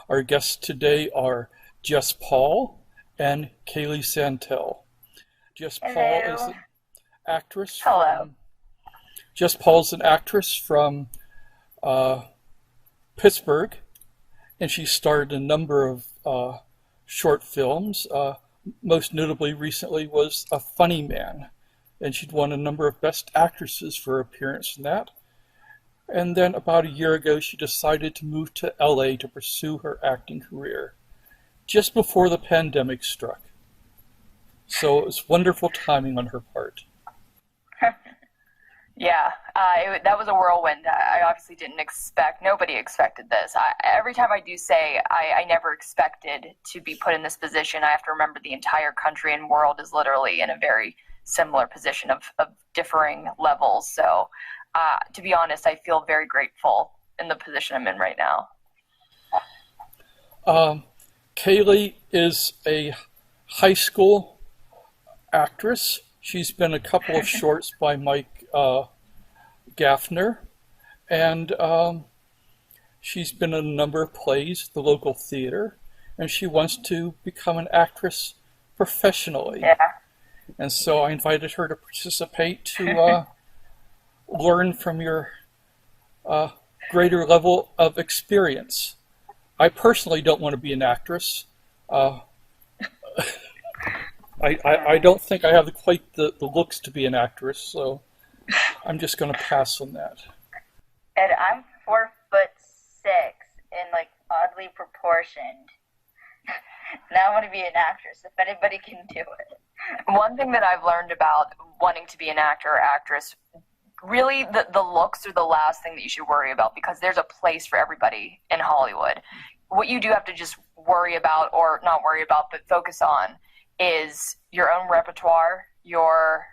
Our guests today are Jess Paul and Kaylee Santell. Jess Paul is Hello. an actress Hello. from Jess Paul is an actress from uh, Pittsburgh, and she starred in a number of short films. Most notably, recently was A Funny Man, and she'd won a number of Best Actresses for her appearance in that. And then about a year ago, she decided to move to LA to pursue her acting career, just before the pandemic struck. So it was wonderful timing on her part. Yeah, that was a whirlwind. I obviously didn't expect, nobody expected this. Every time I do say I never expected to be put in this position, I have to remember the entire country and world is literally in a very similar position of differing levels. So, to be honest, I feel very grateful in the position I'm in right now. Um, Kaylee is a high school actress. She's been in a couple of shorts by Mike Gaffner, and she's been in a number of plays at the local theater, and she wants to become an actress professionally. Yeah. And so I invited her to participate to learn from your uh, greater level of experience. I personally don't want to be an actress. Uh, I don't think I have quite the looks to be an actress, so I'm just going to pass on that. And I'm 4'6" and like oddly proportioned. Now I want to be an actress. If anybody can do it. One thing that I've learned about wanting to be an actor or actress, really the looks are the last thing that you should worry about because there's a place for everybody in Hollywood. What you do have to just worry about, or not worry about, but focus on is your own repertoire, your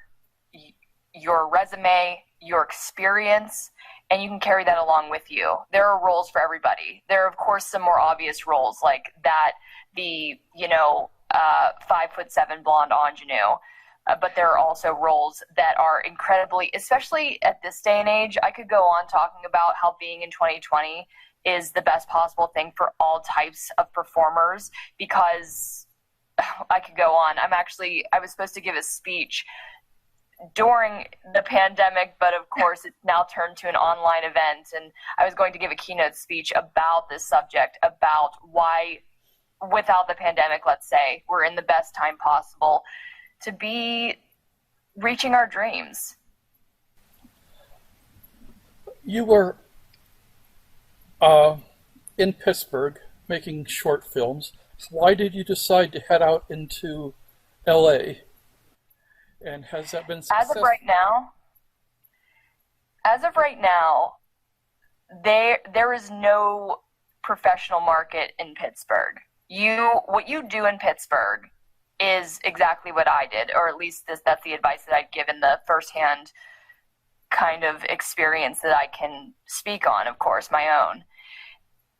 resume, your experience, and you can carry that along with you. There are roles for everybody. There are, of course, some more obvious roles like that, the 5'7" blonde ingenue. But there are also roles that are incredibly, especially at this day and age, I could go on talking about how being in 2020 is the best possible thing for all types of performers because I could go on. I was supposed to give a speech during the pandemic, but of course it's now turned to an online event, and I was going to give a keynote speech about this subject, about why without the pandemic, let's say, we're in the best time possible to be reaching our dreams. You were in Pittsburgh making short films. Why did you decide to head out into LA? And has that been successful? As of right now, there is no professional market in Pittsburgh. What you do in Pittsburgh is exactly what I did, or at least that's the advice that I'd given, the firsthand kind of experience that I can speak on, of course, my own.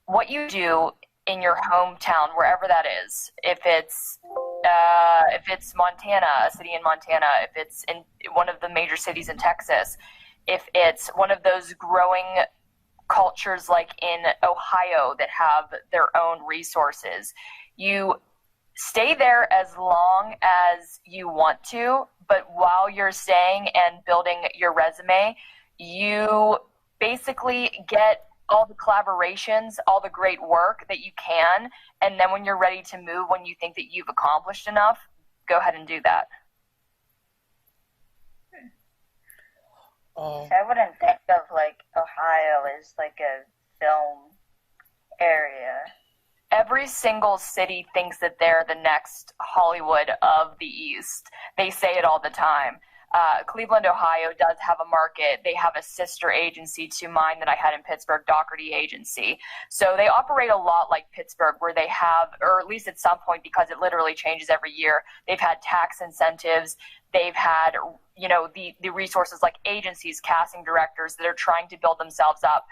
What you do in your hometown, wherever that is, if it's Montana, a city in Montana, if it's in one of the major cities in Texas, if it's one of those growing cultures like in Ohio that have their own resources, you stay there as long as you want to, but while you're staying and building your resume, you basically get all the collaborations, all the great work that you can, and then when you're ready to move, when you think that you've accomplished enough, go ahead and do that. So I wouldn't think of like Ohio as like a film area. Every single city thinks that they're the next Hollywood of the East. They say it all the time. Cleveland, Ohio does have a market. They have a sister agency to mine that I had in Pittsburgh, Doherty Agency. So they operate a lot like Pittsburgh, where they have, or at least at some point, because it literally changes every year, they've had tax incentives. They've had, the resources like agencies, casting directors that are trying to build themselves up.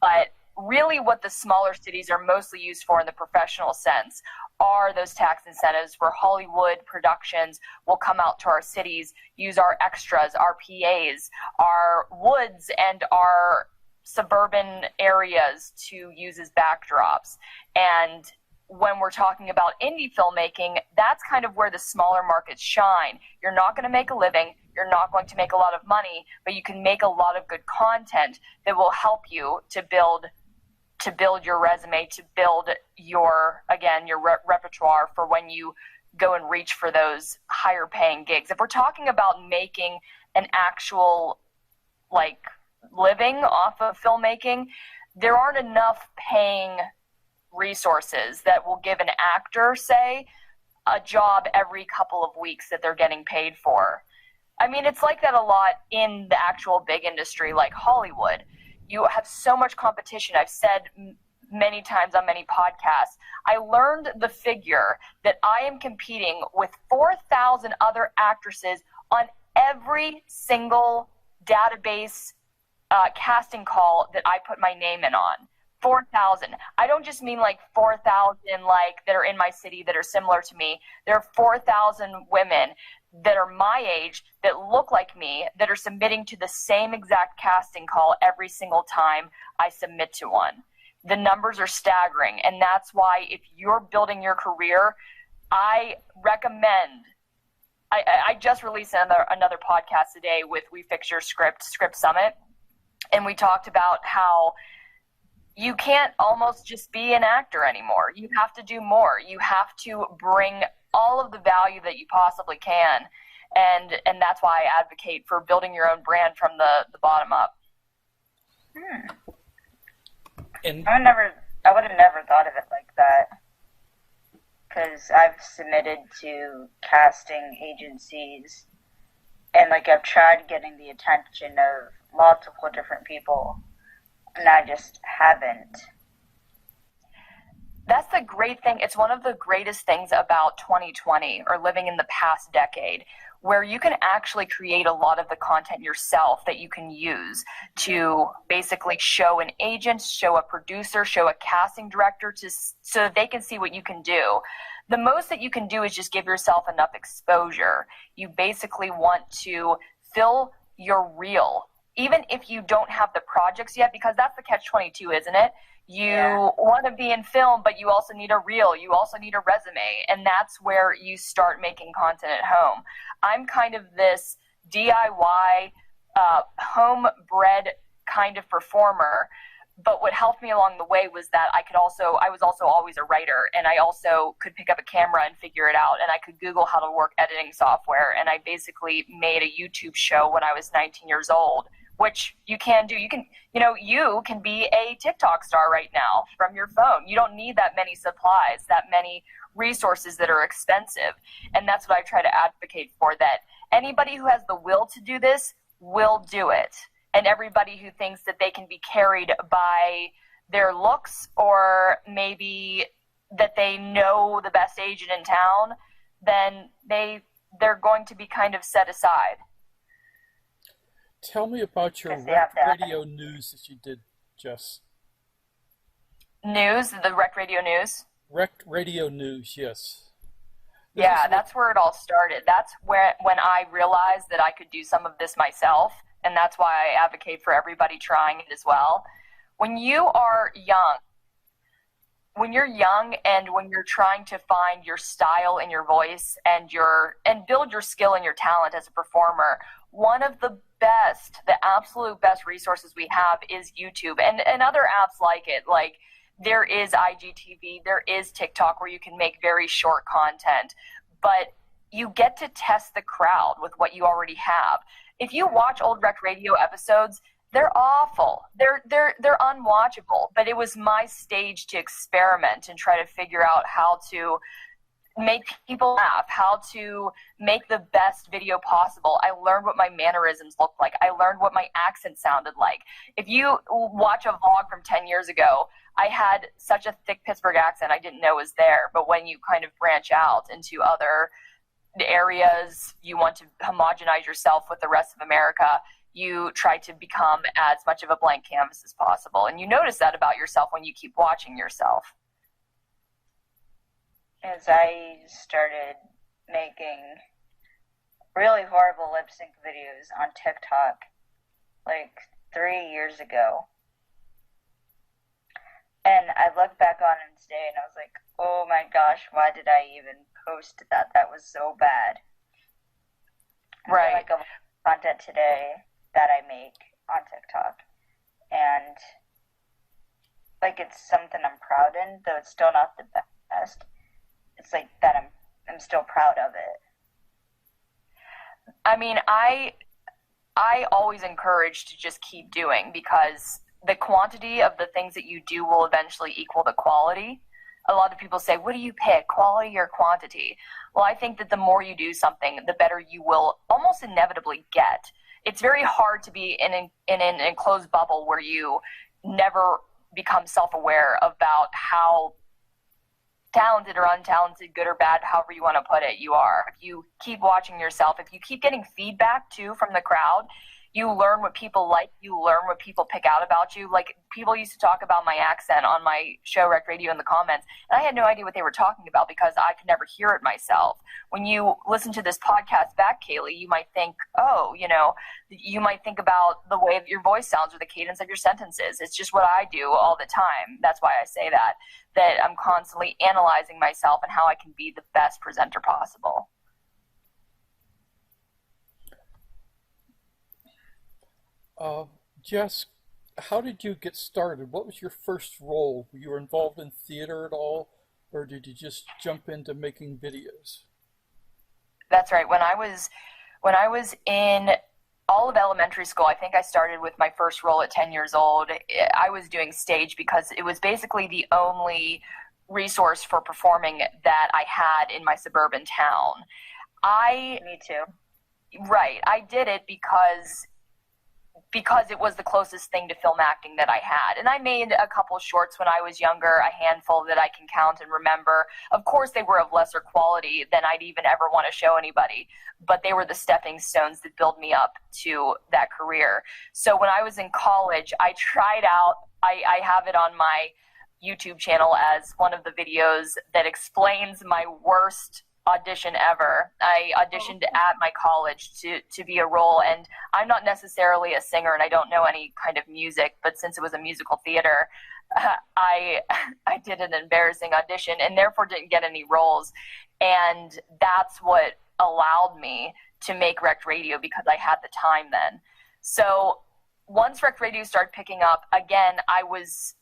But really what the smaller cities are mostly used for in the professional sense are those tax incentives where Hollywood productions will come out to our cities, use our extras, our PAs, our woods, and our suburban areas to use as backdrops. And when we're talking about indie filmmaking, that's kind of where the smaller markets shine. You're not going to make a living, you're not going to make a lot of money, but you can make a lot of good content that will help you to build your resume, to build your repertoire for when you go and reach for those higher paying gigs. If we're talking about making an actual living off of filmmaking, there aren't enough paying resources that will give an actor, say, a job every couple of weeks that they're getting paid for. I mean, it's like that a lot in the actual big industry like Hollywood. You have so much competition. I've said many times on many podcasts, I learned the figure that I am competing with 4,000 other actresses on every single database casting call that I put my name in on. 4,000. I don't just mean 4,000 that are in my city that are similar to me. There are 4,000 women that are my age that look like me that are submitting to the same exact casting call every single time I submit to one. The numbers are staggering, and that's why if you're building your career, I recommend. I just released another podcast today with We Fix Your Script Summit, and we talked about how you can't almost just be an actor anymore. You have to do more. You have to bring all of the value that you possibly can, and that's why I advocate for building your own brand from the bottom up. And I would have never thought of it like that, because I've submitted to casting agencies, and I've tried getting the attention of multiple different people, and I just haven't. That's the great thing. It's one of the greatest things about 2020 or living in the past decade, where you can actually create a lot of the content yourself that you can use to basically show an agent, show a producer, show a casting director so that they can see what you can do. The most that you can do is just give yourself enough exposure. You basically want to fill your reel, even if you don't have the projects yet, because that's the catch-22, isn't it? You want to be in film, but you also need a reel. You also need a resume. And that's where you start making content at home. I'm kind of this DIY, homebred kind of performer. But what helped me along the way was that I was also always a writer, and I also could pick up a camera and figure it out. And I could Google how to work editing software. And I basically made a YouTube show when I was 19 years old, which you can do. You can be a TikTok star right now from your phone. You don't need that many supplies, that many resources that are expensive. And that's what I try to advocate for, that anybody who has the will to do this will do it. And everybody who thinks that they can be carried by their looks, or maybe that they know the best agent in town, then they're going to be kind of set aside. tell me about your Because radio news that you did, Jess. News, the rec radio news. Rec radio news, yes. That's where it all started. That's when I realized that I could do some of this myself, and that's why I advocate for everybody trying it as well. When you are young, and when you're trying to find your style and your voice and build your skill and your talent as a performer, one of the absolute best resources we have is YouTube and other apps like it. Like, there is IGTV, there is TikTok, where you can make very short content, but you get to test the crowd with what you already have. If you watch old rec radio episodes, they're awful. They're unwatchable, but it was my stage to experiment and try to figure out how to make people laugh, how to make the best video possible. I learned what my mannerisms looked like. I learned what my accent sounded like. If you watch a vlog from 10 years ago, I had such a thick Pittsburgh accent I didn't know was there. But when you kind of branch out into other areas, you want to homogenize yourself with the rest of America, you try to become as much of a blank canvas as possible. And you notice that about yourself when you keep watching yourself. As I started making really horrible lip sync videos on TikTok like 3 years ago, And I look back on it today and I was like, oh my gosh, why did I even post that? That was so bad. Right. Like a content today that I make on TikTok. And like it's something I'm proud in, though it's still not the best. It's like that I'm still proud of it. I mean, I always encourage to just keep doing, because the quantity of the things that you do will eventually equal the quality. A lot of people say, what do you pick, quality or quantity? Well, I think that the more you do something, the better you will almost inevitably get. It's very hard to be in an enclosed bubble where you never become self-aware about how talented or untalented, good or bad, however you want to put it, you are. If you keep watching yourself, if you keep getting feedback too from the crowd, you learn what people like, you learn what people pick out about you. Like, people used to talk about my accent on my show, Rec Radio, in the comments, and I had no idea what they were talking about because I could never hear it myself. When you listen to this podcast back, Kaylee, you might think, oh, you might think about the way that your voice sounds or the cadence of your sentences. It's just what I do all the time. That's why I say that I'm constantly analyzing myself and how I can be the best presenter possible. Jess, how did you get started? What was your first role? Were you involved in theater at all, or did you just jump into making videos? That's right. When I was in all of elementary school, I think I started with my first role at 10 years old. I was doing stage because it was basically the only resource for performing that I had in my suburban town. Me too. Right. I did it because it was the closest thing to film acting that I had. And I made a couple of shorts when I was younger, a handful that I can count and remember. Of course, they were of lesser quality than I'd even ever want to show anybody, but they were the stepping stones that built me up to that career. So when I was in college, I tried out, I have it on my YouTube channel as one of the videos that explains my worst audition ever. I auditioned at my college to be a role, and I'm not necessarily a singer and I don't know any kind of music, but since it was a musical theater, I did an embarrassing audition and therefore didn't get any roles. And that's what allowed me to make Rec Radio, because I had the time then. So once Rec Radio started picking up, again, I was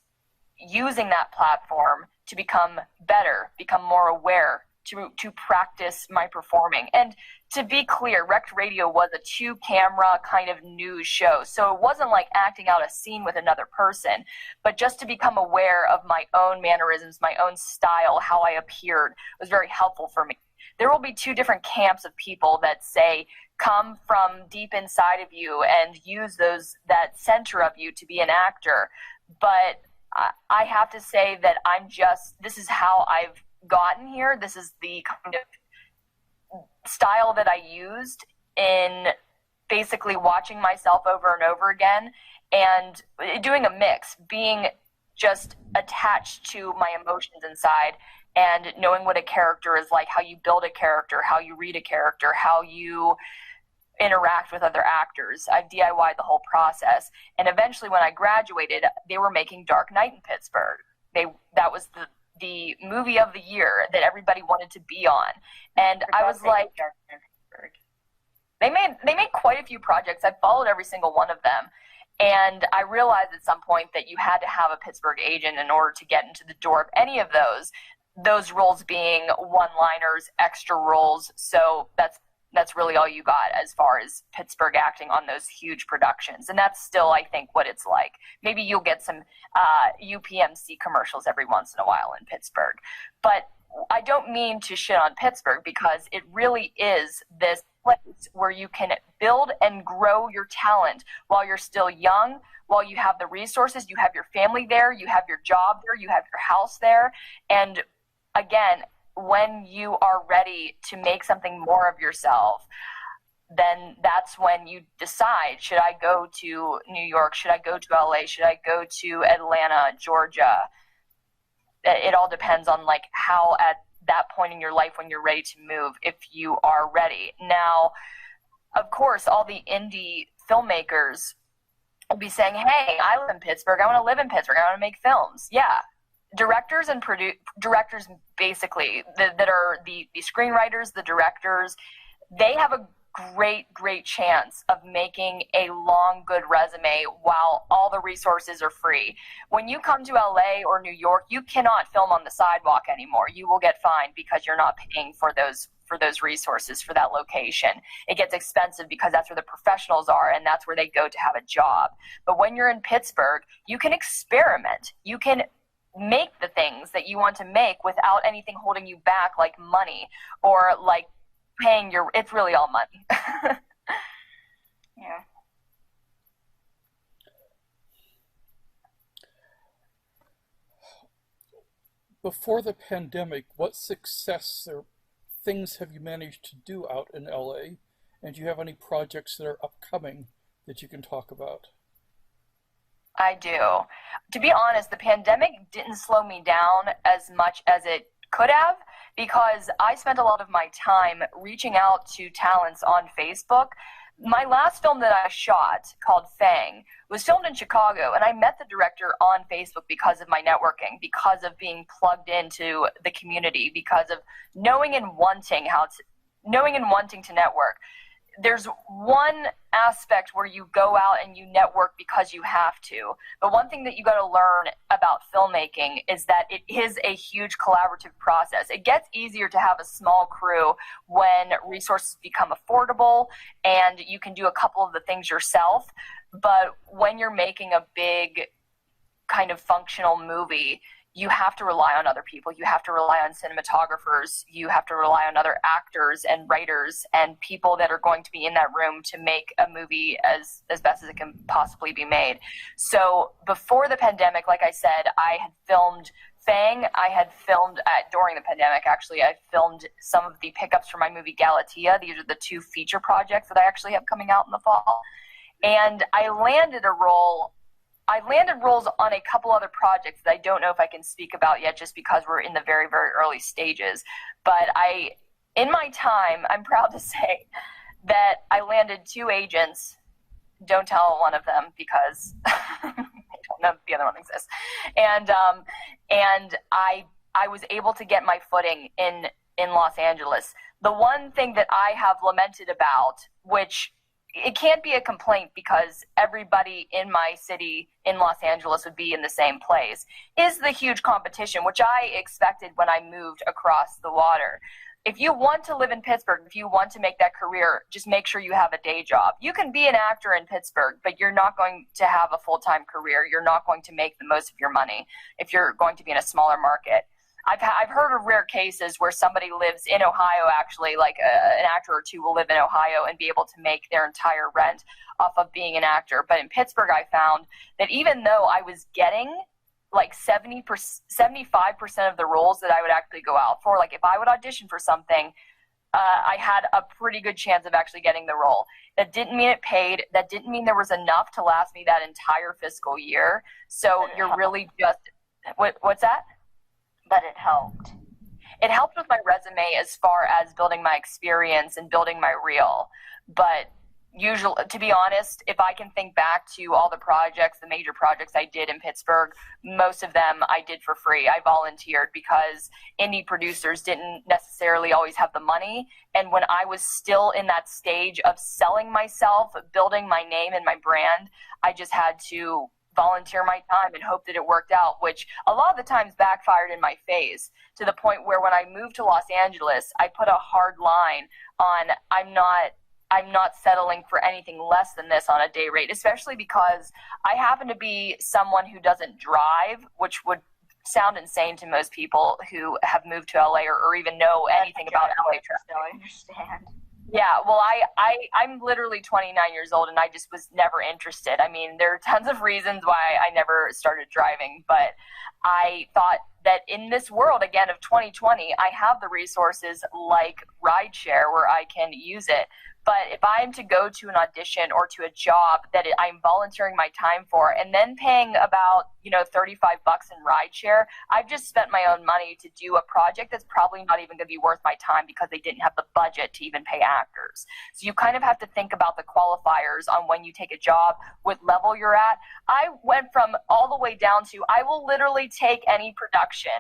using that platform to become better, become more aware, to practice my performing. And to be clear, Rec Radio was a 2-camera kind of news show. So it wasn't like acting out a scene with another person, but just to become aware of my own mannerisms, my own style, how I appeared was very helpful for me. There will be 2 different camps of people that say, come from deep inside of you and use that center of you to be an actor. But I have to say that this is how I've gotten here. This is the kind of style that I used in basically watching myself over and over again and doing a mix, being just attached to my emotions inside and knowing what a character is like, how you build a character, how you read a character, how you interact with other actors. I've DIY'd the whole process. And eventually when I graduated, they were making Dark Knight in Pittsburgh. That was the movie of the year that everybody wanted to be on. And I was like, they made quite a few projects. I followed every single one of them. And I realized at some point that you had to have a Pittsburgh agent in order to get into the door of any of those roles being one-liners, extra roles. So that's really all you got as far as Pittsburgh acting on those huge productions. And that's still, I think, what it's like. Maybe you'll get some UPMC commercials every once in a while in Pittsburgh. But I don't mean to shit on Pittsburgh, because it really is this place where you can build and grow your talent while you're still young, while you have the resources, you have your family there, you have your job there, you have your house there. And again, when you are ready to make something more of yourself, then that's when you decide, should I go to New York? Should I go to LA? Should I go to Atlanta, Georgia? It all depends on like how at that point in your life when you're ready to move, if you are ready. Now, of course, all the indie filmmakers, will be saying, hey, I live in Pittsburgh. I want to live in Pittsburgh. I want to make films. Yeah. Directors and directors basically that are the screenwriters, the directors, they have a great chance of making a long, good resume while all the resources are free. When you come to LA or New York, you cannot film on the sidewalk anymore. You will get fined because you're not paying for those resources for that location. It gets expensive because that's where the professionals are and that's where they go to have a job. But when you're in Pittsburgh, you can experiment. You can make the things that you want to make without anything holding you back, like money or like paying it's really all money. Yeah. Before the pandemic, what success or things have you managed to do out in LA? And do you have any projects that are upcoming that you can talk about? I do. To be honest, the pandemic didn't slow me down as much as it could have, because I spent a lot of my time reaching out to talents on Facebook. My last film that I shot, called Fang, was filmed in Chicago, and I met the director on Facebook because of my networking, because of being plugged into the community, because of knowing and wanting to network. There's one aspect where you go out and you network because you have to. But one thing that you got to learn about filmmaking is that it is a huge collaborative process. It gets easier to have a small crew when resources become affordable and you can do a couple of the things yourself. But when you're making a big kind of functional movie, you have to rely on other people. You have to rely on cinematographers. You have to rely on other actors and writers and people that are going to be in that room to make a movie as best as it can possibly be made. So before the pandemic, like I said, I had filmed Fang. I had filmed during the pandemic, actually. I filmed some of the pickups for my movie Galatea. These are the 2 feature projects that I actually have coming out in the fall. And I landed roles on a couple other projects that I don't know if I can speak about yet, just because we're in the very, very early stages. But in my time, I'm proud to say that I landed 2 agents. Don't tell one of them because I don't know if the other one exists. And I was able to get my footing in Los Angeles. The one thing that I have lamented about, which it can't be a complaint because everybody in my city in Los Angeles would be in the same place, is the huge competition, which I expected when I moved across the water. If you want to live in Pittsburgh, if you want to make that career, just make sure you have a day job. You can be an actor in Pittsburgh, but you're not going to have a full-time career. You're not going to make the most of your money if you're going to be in a smaller market. I've heard of rare cases where somebody lives in Ohio, actually, like an actor or 2 will live in Ohio and be able to make their entire rent off of being an actor. But in Pittsburgh, I found that even though I was getting like 75% of the roles that I would actually go out for, like if I would audition for something, I had a pretty good chance of actually getting the role. That didn't mean it paid. That didn't mean there was enough to last me that entire fiscal year. So you're really just, what's that? But it helped. It helped with my resume as far as building my experience and building my reel. But usually, to be honest, if I can think back to all the projects, the major projects I did in Pittsburgh, most of them I did for free. I volunteered because indie producers didn't necessarily always have the money. And when I was still in that stage of selling myself, building my name and my brand, I just had to volunteer my time and hope that it worked out, which a lot of the times backfired in my face, to the point where when I moved to Los Angeles, I put a hard line on I'm not settling for anything less than this on a day rate, especially because I happen to be someone who doesn't drive, which would sound insane to most people who have moved to LA or even know anything about LA traffic. I understand. Yeah, well, I'm literally 29 years old, and I just was never interested. I mean, there are tons of reasons why I never started driving, but I thought that in this world, again, of 2020, I have the resources like rideshare where I can use it. But if I'm to go to an audition or to a job that I'm volunteering my time for and then paying about, $35 in rideshare, I've just spent my own money to do a project that's probably not even going to be worth my time because they didn't have the budget to even pay actors. So you kind of have to think about the qualifiers on when you take a job, what level you're at. I went from all the way down to I will literally take any production.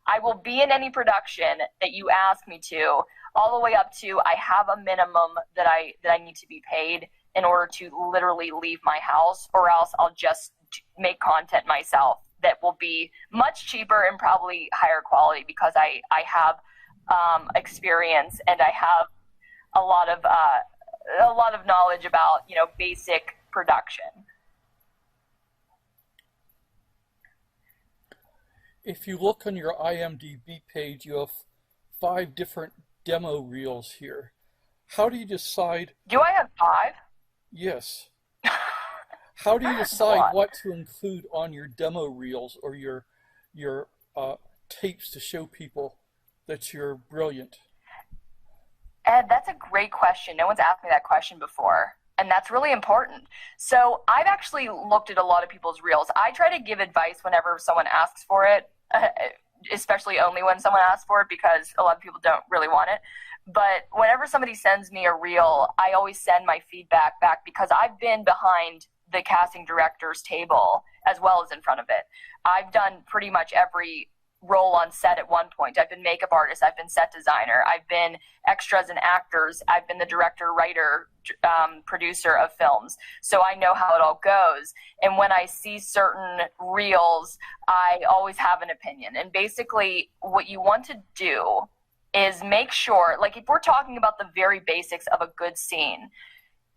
I will be in any production that you ask me to, all the way up to I have a minimum that I need to be paid in order to literally leave my house, or else I'll just make content myself that will be much cheaper and probably higher quality because I have experience and I have a lot of knowledge about basic production. If you look on your IMDb page, you have 5 different demo reels here. How do you decide? Do I have 5? Yes. How do you decide what to include on your demo reels or your tapes to show people that you're brilliant? Ed, that's a great question. No one's asked me that question before, and that's really important. So I've actually looked at a lot of people's reels. I try to give advice whenever someone asks for it, especially only when someone asks for it because a lot of people don't really want it. But whenever somebody sends me a reel, I always send my feedback back because I've been behind the casting director's table as well as in front of it. I've done pretty much every role on set at one point. I've been makeup artist, I've been set designer, I've been extras and actors, I've been the director, writer, producer of films. So I know how it all goes. And when I see certain reels, I always have an opinion. And basically what you want to do is make sure, like if we're talking about the very basics of a good scene,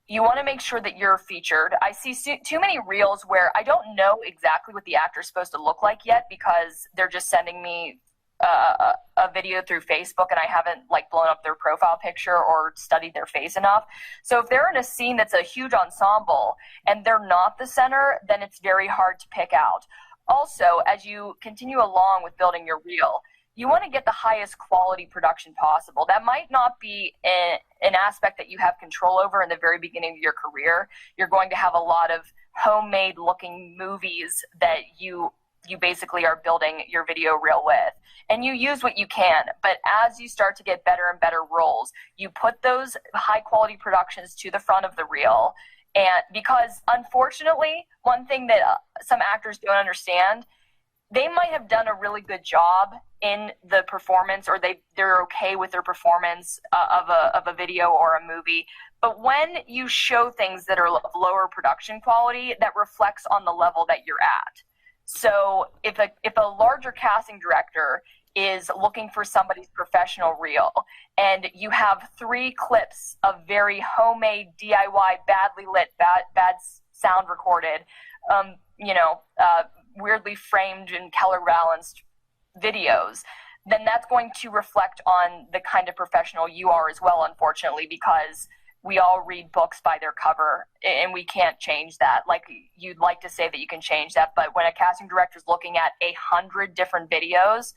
you want to make sure that you're featured. I see too many reels where I don't know exactly what the actor's supposed to look like yet because they're just sending me a video through Facebook and I haven't blown up their profile picture or studied their face enough. So if they're in a scene that's a huge ensemble and they're not the center, then it's very hard to pick out. Also, as you continue along with building your reel, you want to get the highest quality production possible. That might not be an aspect that you have control over in the very beginning of your career. You're going to have a lot of homemade looking movies that you basically are building your video reel with. And you use what you can. But as you start to get better and better roles, you put those high quality productions to the front of the reel. And because unfortunately, one thing that some actors don't understand, they might have done a really good job in the performance, or they're okay with their performance of a video or a movie. But when you show things that are lower production quality, that reflects on the level that you're at. So if a larger casting director is looking for somebody's professional reel, and you have 3 clips of very homemade DIY, badly lit, bad sound recorded, weirdly framed and color balanced videos, then that's going to reflect on the kind of professional you are as well, unfortunately, because we all read books by their cover and we can't change that. Like, you'd like to say that you can change that, but when a casting director is looking at 100 different videos,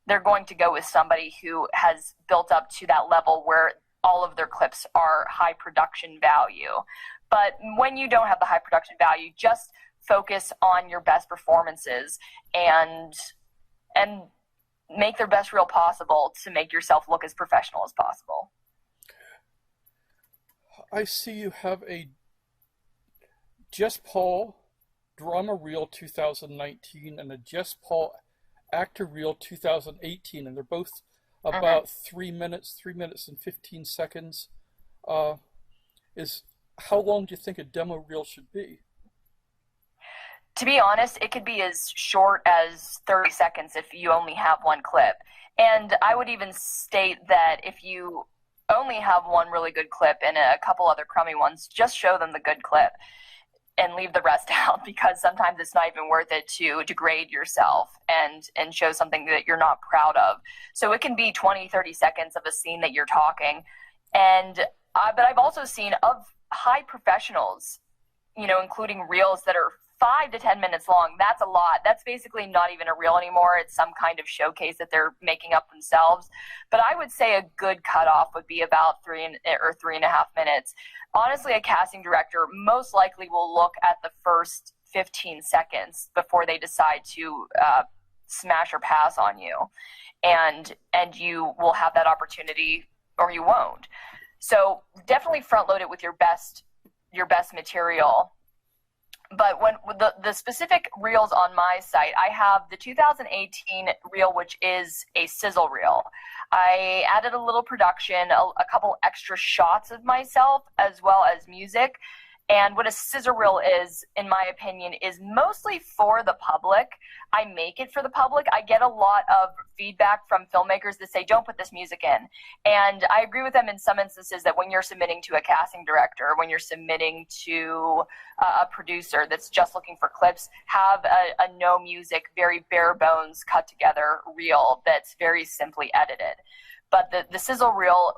they're going to go with somebody who has built up to that level where all of their clips are high production value. But when you don't have the high production value, just focus on your best performances and make their best reel possible to make yourself look as professional as possible. I see you have a Jess Paul drama reel 2019 and a Jess Paul actor reel 2018, and they're both about 3 minutes and 15 seconds. How long do you think a demo reel should be? To be honest, it could be as short as 30 seconds if you only have one clip. And I would even state that if you only have one really good clip and a couple other crummy ones, just show them the good clip and leave the rest out, because sometimes it's not even worth it to degrade yourself and show something that you're not proud of. So it can be 20, 30 seconds of a scene that you're talking. But I've also seen of high professionals, including reels that are 5 to 10 minutes long. That's a lot. That's basically not even a reel anymore. It's some kind of showcase that they're making up themselves. But I would say a good cutoff would be about 3.5 minutes. Honestly, a casting director most likely will look at the first 15 seconds before they decide to smash or pass on you. And you will have that opportunity or you won't. So definitely front load it with your best material. But when the specific reels on my site, I have the 2018 reel, which is a sizzle reel. I added a little production, a couple extra shots of myself, as well as music. And what a scissor reel is, in my opinion, is mostly for the public. I make it for the public. I get a lot of feedback from filmmakers that say, don't put this music in. And I agree with them in some instances that when you're submitting to a casting director, when you're submitting to a producer that's just looking for clips, have a no music, very bare bones, cut together reel that's very simply edited. But the sizzle reel,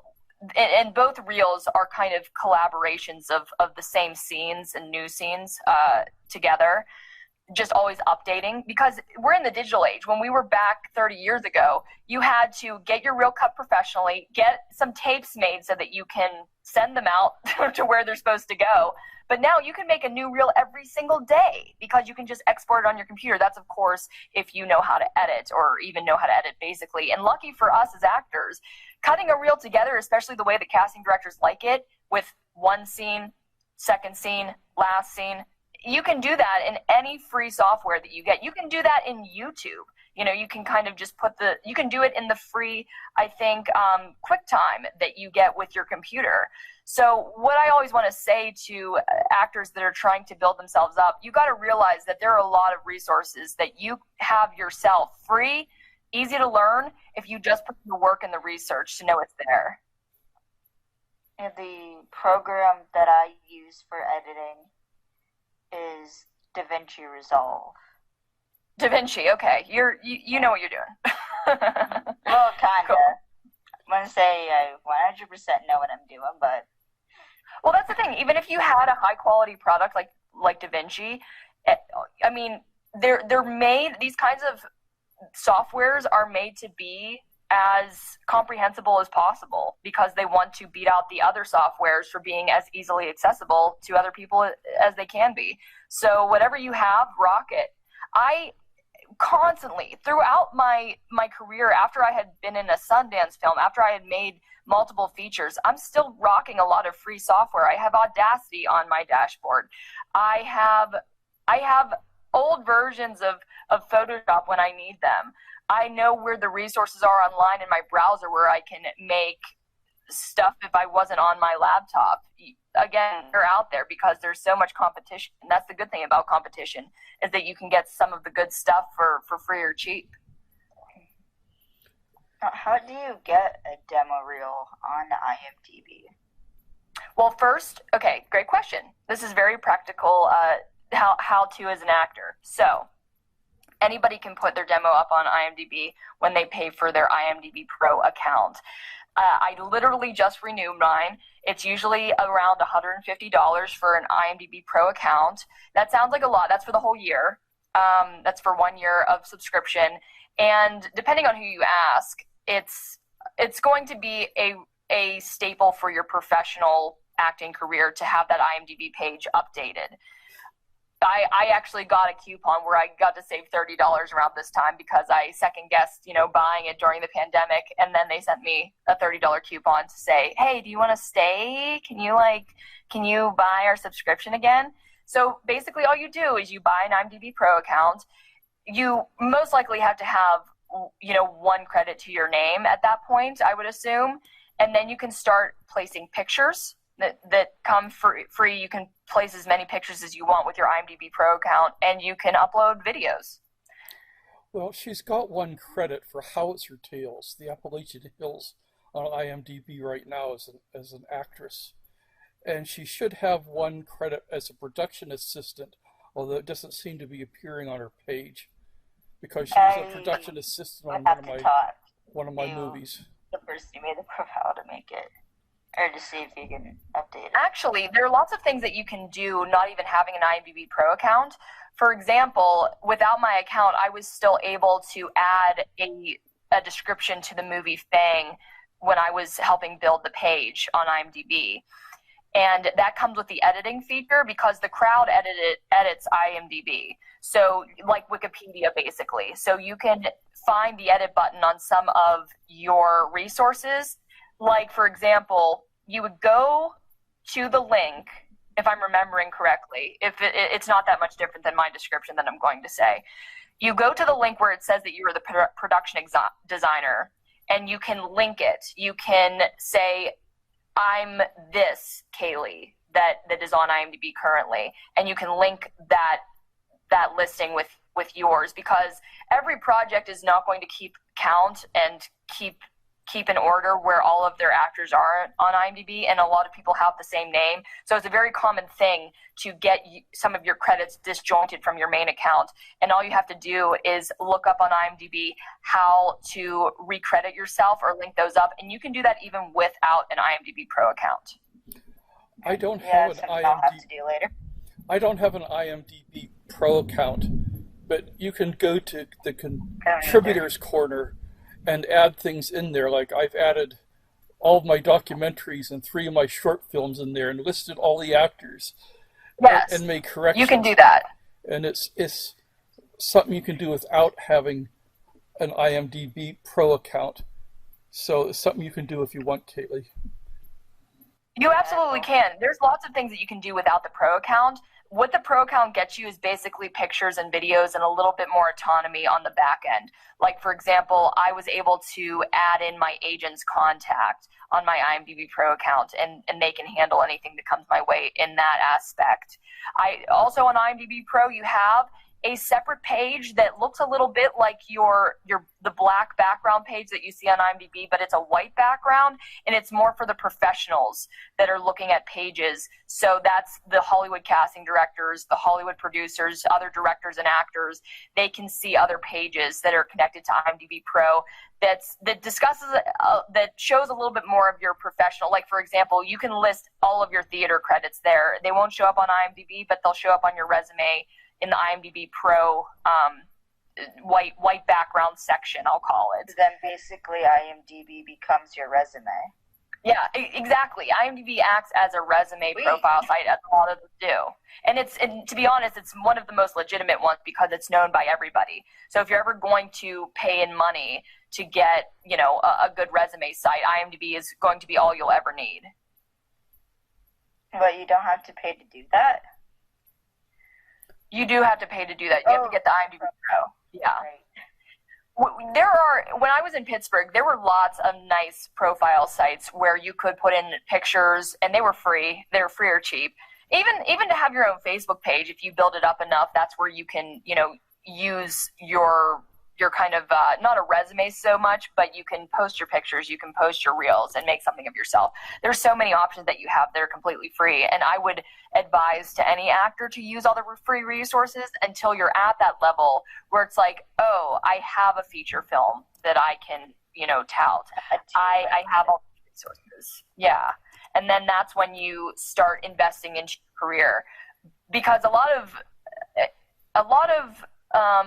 and both reels are kind of collaborations of the same scenes and new scenes together, just always updating, because we're in the digital age. When we were back 30 years ago, you had to get your reel cut professionally, get some tapes made so that you can send them out to where they're supposed to go. But now you can make a new reel every single day because you can just export it on your computer. That's, of course, if you know how to edit or even know how to edit basically. And lucky for us as actors, cutting a reel together, especially the way the casting directors like it, with one scene, second scene, last scene, you can do that in any free software that you get. You can do that in YouTube. You know, you can kind of just you can do it in the free, I think, QuickTime that you get with your computer. So what I always want to say to actors that are trying to build themselves up, you got to realize that there are a lot of resources that you have yourself, free, easy to learn, if you just put the work and the research to know it's there. And the program that I use for editing is DaVinci Resolve. DaVinci, okay. You know what you're doing. Well, kinda. Cool. I wouldn't say I 100% know what I'm doing, but... Well, that's the thing. Even if you had a high-quality product like DaVinci, I mean, they're made... These kinds of softwares are made to be as comprehensible as possible because they want to beat out the other softwares for being as easily accessible to other people as they can be. So whatever you have, rock it. I constantly, throughout my career, after I had been in a Sundance film, after I had made multiple features, I'm still rocking a lot of free software. I have Audacity on my dashboard. I have old versions of Photoshop when I need them. I know where the resources are online in my browser where I can make stuff if I wasn't on my laptop. Again, they're out there because there's so much competition. And that's the good thing about competition, is that you can get some of the good stuff for free or cheap. How do you get a demo reel on IMDb? Well, first, okay, great question. This is very practical, how to as an actor. So anybody can put their demo up on IMDb when they pay for their IMDb Pro account. I literally just renewed mine. It's usually around $150 for an IMDb Pro account. That sounds like a lot. That's for the whole year. That's for 1 year of subscription. And depending on who you ask, it's going to be a staple for your professional acting career to have that IMDb page updated. I actually got a coupon where I got to save $30 around this time because I second-guessed, buying it during the pandemic, and then they sent me a $30 coupon to say, hey, do you want to stay? Can you buy our subscription again? So basically all you do is you buy an IMDb Pro account. You most likely have to have, 1 credit to your name at that point, I would assume, and then you can start placing pictures that come free. You can place as many pictures as you want with your IMDb Pro account, and you can upload videos. Well, she's got 1 credit for Howitzer Tales, the Appalachian Hills, on IMDb right now as an actress. And she should have 1 credit as a production assistant, although it doesn't seem to be appearing on her page, because she was a production assistant on one of my movies. The person who made the profile to make it. Or to see if you can update it? Actually, there are lots of things that you can do not even having an IMDb Pro account. For example, without my account, I was still able to add a description to the movie Fang when I was helping build the page on IMDb. And that comes with the editing feature because the crowd edits IMDb. So like Wikipedia, basically. So you can find the edit button on some of your resources. Like, for example, you would go to the link, if I'm remembering correctly, if it's not that much different than my description that I'm going to say. You go to the link where it says that you are the production designer, and you can link it. You can say, I'm this Kaylee that is on IMDb currently, and you can link that listing with yours, because every project is not going to keep count and keep in order where all of their actors are on IMDb, and a lot of people have the same name. So it's a very common thing to get some of your credits disjointed from your main account. And all you have to do is look up on IMDb how to recredit yourself or link those up. And you can do that even without an IMDb Pro account. I don't have an I'll have to do later. I don't have an IMDb Pro account, but you can go to the contributors corner and add things in there. Like, I've added all of my documentaries and 3 of my short films in there and listed all the actors. Yes. And made corrections. You can do that. And it's something you can do without having an IMDb Pro account. So it's something you can do if you want, Kaylee. You absolutely can. There's lots of things that you can do without the Pro account. What the Pro account gets you is basically pictures and videos and a little bit more autonomy on the back end. Like, for example, I was able to add in my agent's contact on my IMDb Pro account, and they can handle anything that comes my way in that aspect. I also, on IMDb Pro, you have a separate page that looks a little bit like the black background page that you see on IMDb, but it's a white background, and it's more for the professionals that are looking at pages. So that's the Hollywood casting directors, the Hollywood producers, other directors and actors. They can see other pages that are connected to IMDb Pro that discusses, that shows a little bit more of your professional. Like, for example, you can list all of your theater credits there. They won't show up on IMDb, but they'll show up on your resume in the IMDb Pro white background section, I'll call it. Then basically IMDb becomes your resume. Yeah, exactly. IMDb acts as a resume profile site, as a lot of them do. And to be honest, it's one of the most legitimate ones because it's known by everybody. So if you're ever going to pay in money to get, a good resume site, IMDb is going to be all you'll ever need. But you don't have to pay to do that? You do have to pay to do that. You have to get the IMDb Pro. Yeah. Right. When I was in Pittsburgh, there were lots of nice profile sites where you could put in pictures, and they were free. They were free or cheap. Even to have your own Facebook page, if you build it up enough, that's where you can, use your kind of, not a resume so much, but you can post your pictures, you can post your reels and make something of yourself. There's so many options that you have that are completely free. And I would advise to any actor to use all the free resources until you're at that level where it's like, oh, I have a feature film that I can, tout. I have all the resources. Yeah. And then that's when you start investing in your career, because a lot of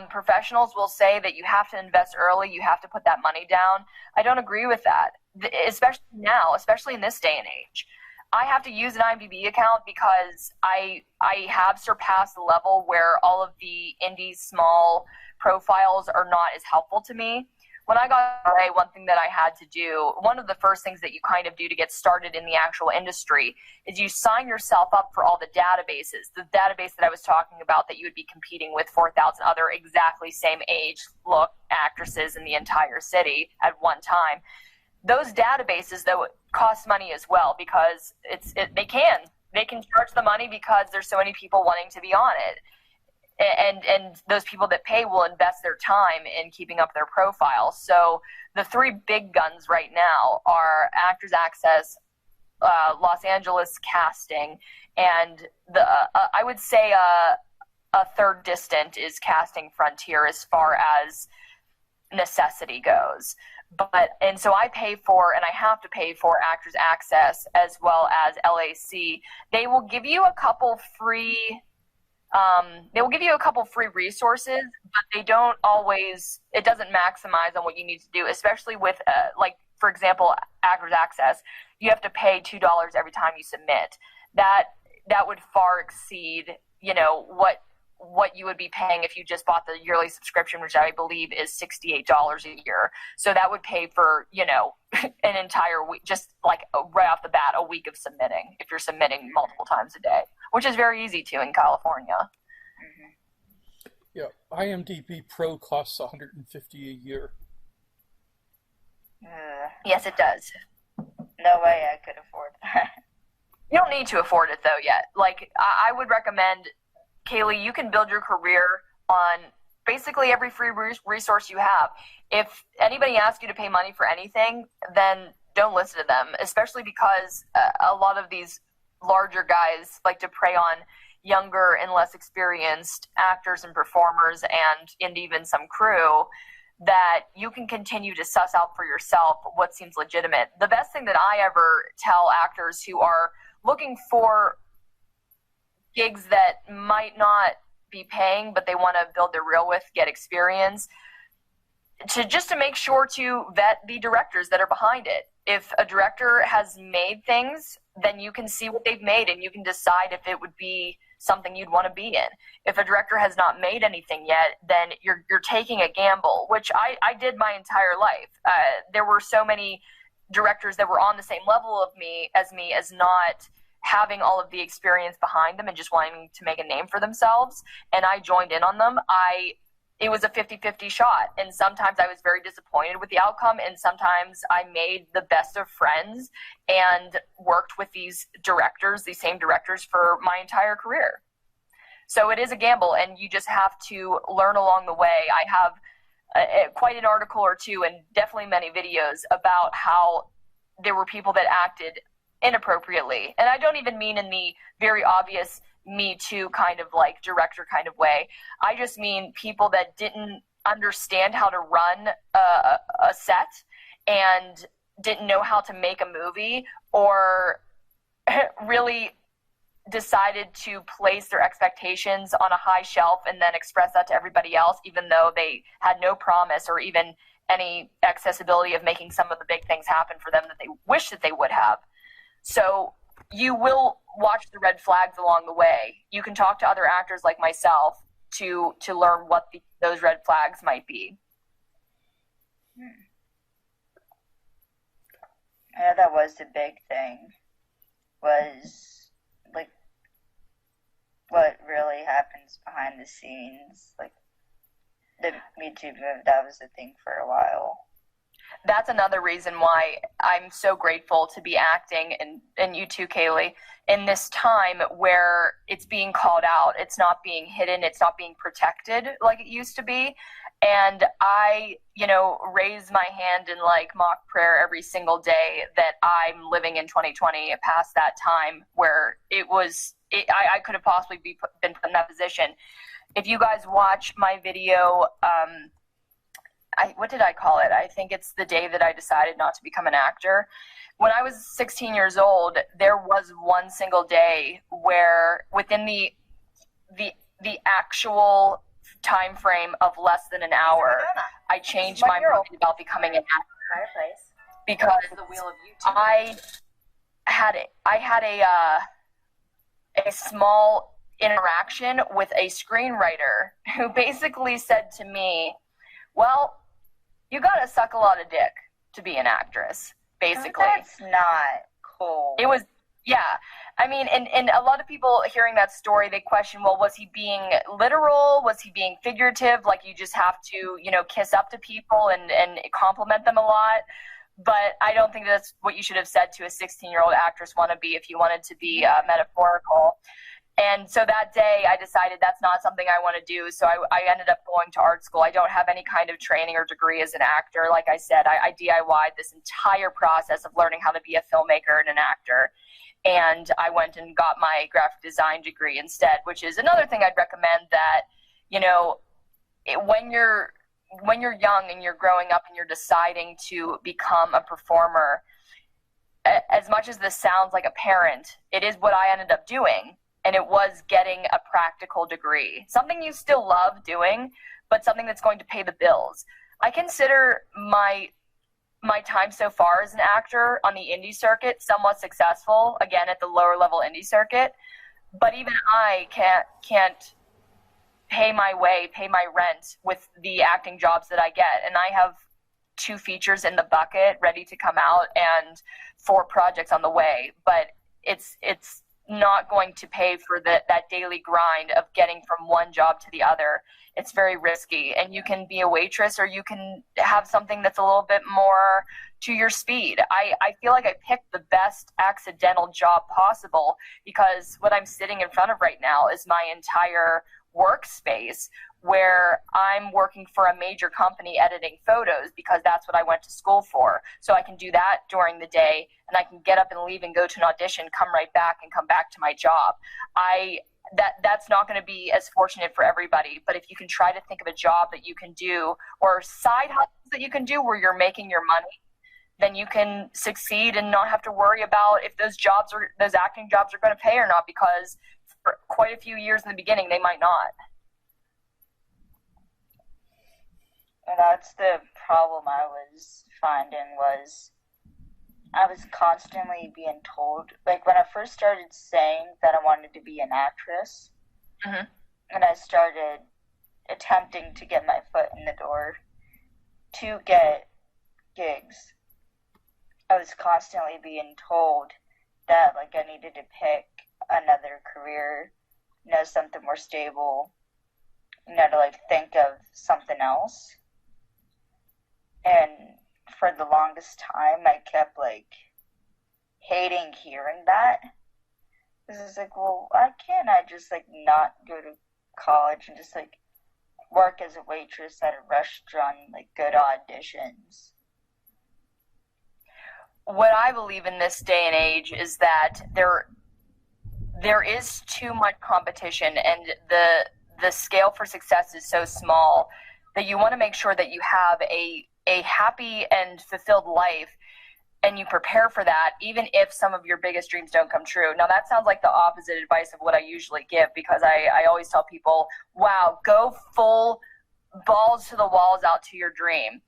professionals will say that you have to invest early, you have to put that money down. I don't agree with that, especially now, especially in this day and age. I have to use an IMDb account because I have surpassed the level where all of the indie small profiles are not as helpful to me. When I got away, one thing that I had to do, one of the first things that you kind of do to get started in the actual industry is you sign yourself up for all the databases. The database that I was talking about that you would be competing with 4,000 other exactly same age, look, actresses in the entire city at one time. Those databases, though, cost money as well because they can charge the money because there's so many people wanting to be on it. And those people that pay will invest their time in keeping up their profile. So the 3 big guns right now are Actors Access, Los Angeles Casting, and I would say a third distant is Casting Frontier as far as necessity goes. And so I pay for, and I have to pay for Actors Access as well as LAC. They will give you a couple free resources, but they don't always, it doesn't maximize on what you need to do, especially with, like, for example, Actors Access. You have to pay $2 every time you submit. That would far exceed, what you would be paying if you just bought the yearly subscription, which I believe is $68 a year. So that would pay for, an entire week, just like right off the bat, a week of submitting, if you're submitting multiple times a day, which is very easy to in California. Yeah, IMDb Pro costs $150 a year. Yes, it does. No way I could afford that. You don't need to afford it, though, yet. Like, I would recommend, Kaylee, you can build your career on basically every free resource you have. If anybody asks you to pay money for anything, then don't listen to them, especially because a lot of these larger guys like to prey on younger and less experienced actors and performers and even some crew, that you can continue to suss out for yourself what seems legitimate. The best thing that I ever tell actors who are looking for gigs that might not be paying, but they want to build their reel with, get experience, to make sure to vet the directors that are behind it. If a director has made things, then you can see what they've made and you can decide if it would be something you'd want to be in. If a director has not made anything yet, then you're taking a gamble, which I did my entire life. There were so many directors that were on the same level of me as not having all of the experience behind them and just wanting to make a name for themselves, and I joined in on them. It was a 50-50 shot, and sometimes I was very disappointed with the outcome, and sometimes I made the best of friends and worked with these same directors for my entire career. So it is a gamble, and you just have to learn along the way. I have quite an article or two, and definitely many videos about how there were people that acted inappropriately. And I don't even mean in the very obvious Me Too kind of like director kind of way. I just mean people that didn't understand how to run a set and didn't know how to make a movie, or really decided to place their expectations on a high shelf and then express that to everybody else, even though they had no promise or even any accessibility of making some of the big things happen for them that they wish that they would have. So you will watch the red flags along the way. You can talk to other actors like myself to learn what those red flags might be. Yeah, that was the big thing, was like what really happens behind the scenes. Like the Me Too move, that was the thing for a while. That's another reason why I'm so grateful to be acting, and you too, Kaylee, in this time where it's being called out. It's not being hidden. It's not being protected like it used to be. And I, raise my hand in like mock prayer every single day that I'm living in 2020 past that time where I could have possibly been put in that position. If you guys watch my video, what did I call it? I think it's the day that I decided not to become an actor. When I was 16 years old, there was one single day where within the actual time frame of less than an hour, I changed my mind about becoming an actor. Because I had a small interaction with a screenwriter who basically said to me, well, you gotta suck a lot of dick to be an actress, basically. That's not cool. It was, yeah. I mean, and a lot of people hearing that story, they question, well, was he being literal? Was he being figurative? Like you just have to, kiss up to people and compliment them a lot. But I don't think that's what you should have said to a 16-year-old actress wannabe if you wanted to be metaphorical. And so that day I decided that's not something I want to do. So I ended up going to art school. I don't have any kind of training or degree as an actor. Like I said, I DIY'd this entire process of learning how to be a filmmaker and an actor. And I went and got my graphic design degree instead, which is another thing I'd recommend, that, when you're when you're young and you're growing up and you're deciding to become a performer, as much as this sounds like a parent, it is what I ended up doing. And it was getting a practical degree, something you still love doing, but something that's going to pay the bills. I consider my time so far as an actor on the indie circuit somewhat successful, again, at the lower level indie circuit. But even I can't pay my rent with the acting jobs that I get. And I have 2 features in the bucket ready to come out and 4 projects on the way. But it's not going to pay for that daily grind of getting from one job to the other. It's very risky, and you can be a waitress or you can have something that's a little bit more to your speed. I feel like I picked the best accidental job possible, because what I'm sitting in front of right now is my entire workspace, where I'm working for a major company editing photos because that's what I went to school for. So I can do that during the day, and I can get up and leave and go to an audition, come right back and come back to my job. That's not going to be as fortunate for everybody, but if you can try to think of a job that you can do, or side hustles that you can do where you're making your money, then you can succeed and not have to worry about if those acting jobs are going to pay or not, because for quite a few years in the beginning, they might not. And that's the problem I was finding, was I was constantly being told, like when I first started saying that I wanted to be an actress, mm-hmm. and I started attempting to get my foot in the door to get gigs, I was constantly being told that like I needed to pick another career, something more stable, to like think of something else. And for the longest time, I kept like hating hearing that. This is like, well, why can't I just like not go to college and just like work as a waitress at a restaurant, like go to auditions? What I believe in this day and age is that there is too much competition, and the scale for success is so small that you want to make sure that you have a happy and fulfilled life, and you prepare for that even if some of your biggest dreams don't come true. Now that sounds like the opposite advice of what I usually give, because I always tell people, wow, go full balls to the walls out to your dream.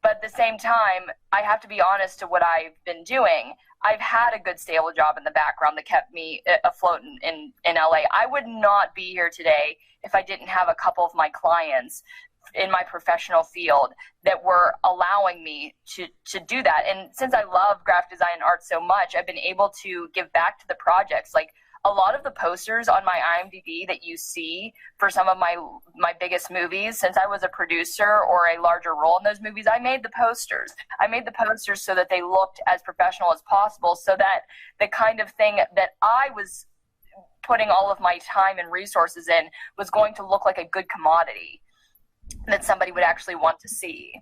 But at the same time, I have to be honest to what I've been doing. I've had a good stable job in the background that kept me afloat in LA. I would not be here today if I didn't have a couple of my clients in my professional field that were allowing me to do that. And since I love graphic design and art so much, I've been able to give back to the projects. Like a lot of the posters on my IMDb that you see for some of my biggest movies, since I was a producer or a larger role in those movies, I made the posters. I made the posters so that they looked as professional as possible, so that the kind of thing that I was putting all of my time and resources in was going to look like a good commodity that somebody would actually want to see.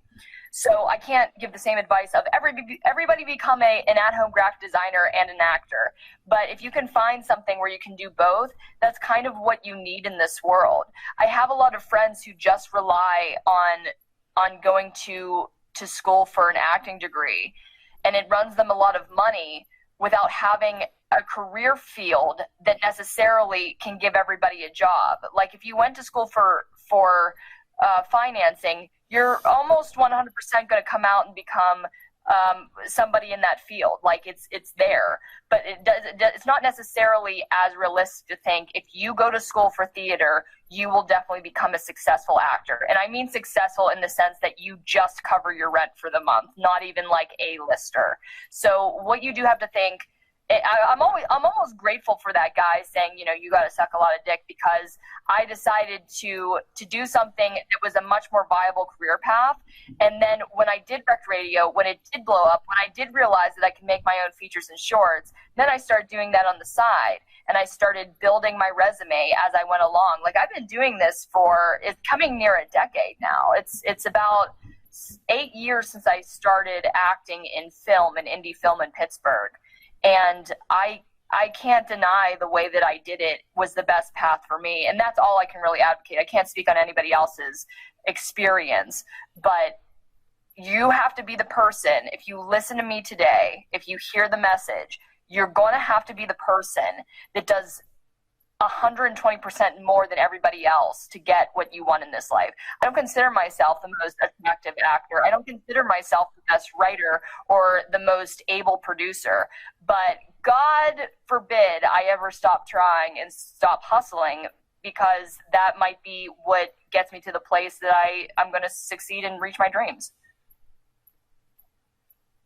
So I can't give the same advice of everybody become an at-home graphic designer and an actor. But if you can find something where you can do both, that's kind of what you need in this world. I have a lot of friends who just rely on going to school for an acting degree, and it runs them a lot of money without having a career field that necessarily can give everybody a job. Like if you went to school for financing, you're almost 100% going to come out and become somebody in that field. Like it's there, but it's not necessarily as realistic to think if you go to school for theater, you will definitely become a successful actor. And I mean successful in the sense that you just cover your rent for the month, not even like A-lister. So what you do have to think, I'm almost grateful for that guy saying, you got to suck a lot of dick, because I decided to do something that was a much more viable career path. And then when I did rec radio, when it did blow up, when I did realize that I can make my own features and shorts, then I started doing that on the side, and I started building my resume as I went along. Like I've been doing this it's coming near a decade now. It's about 8 years since I started acting in film and indie film in Pittsburgh. And I I can't deny the way that I did it was the best path for me. And that's all I can really advocate. I can't speak on anybody else's experience, but you have to be the person. If you listen to me today, if you hear the message, you're going to have to be the person that does 120% more than everybody else to get what you want in this life. I don't consider myself the most attractive actor. I don't consider myself the best writer or the most able producer. But God forbid I ever stop trying and stop hustling, because that might be what gets me to the place that I'm going to succeed and reach my dreams.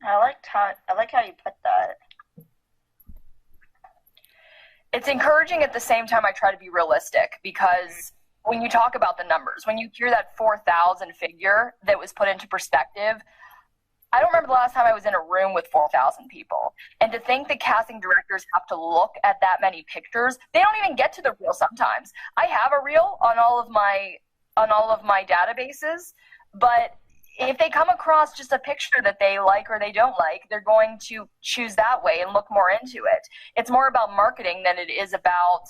I like how you put that. It's encouraging. At the same time, I try to be realistic, because when you talk about the numbers, when you hear that 4,000 figure that was put into perspective, I don't remember the last time I was in a room with 4,000 people. And to think that casting directors have to look at that many pictures, they don't even get to the reel sometimes. I have a reel on all of my databases, but if they come across just a picture that they like or they don't like, they're going to choose that way and look more into it. It's more about marketing than it is about,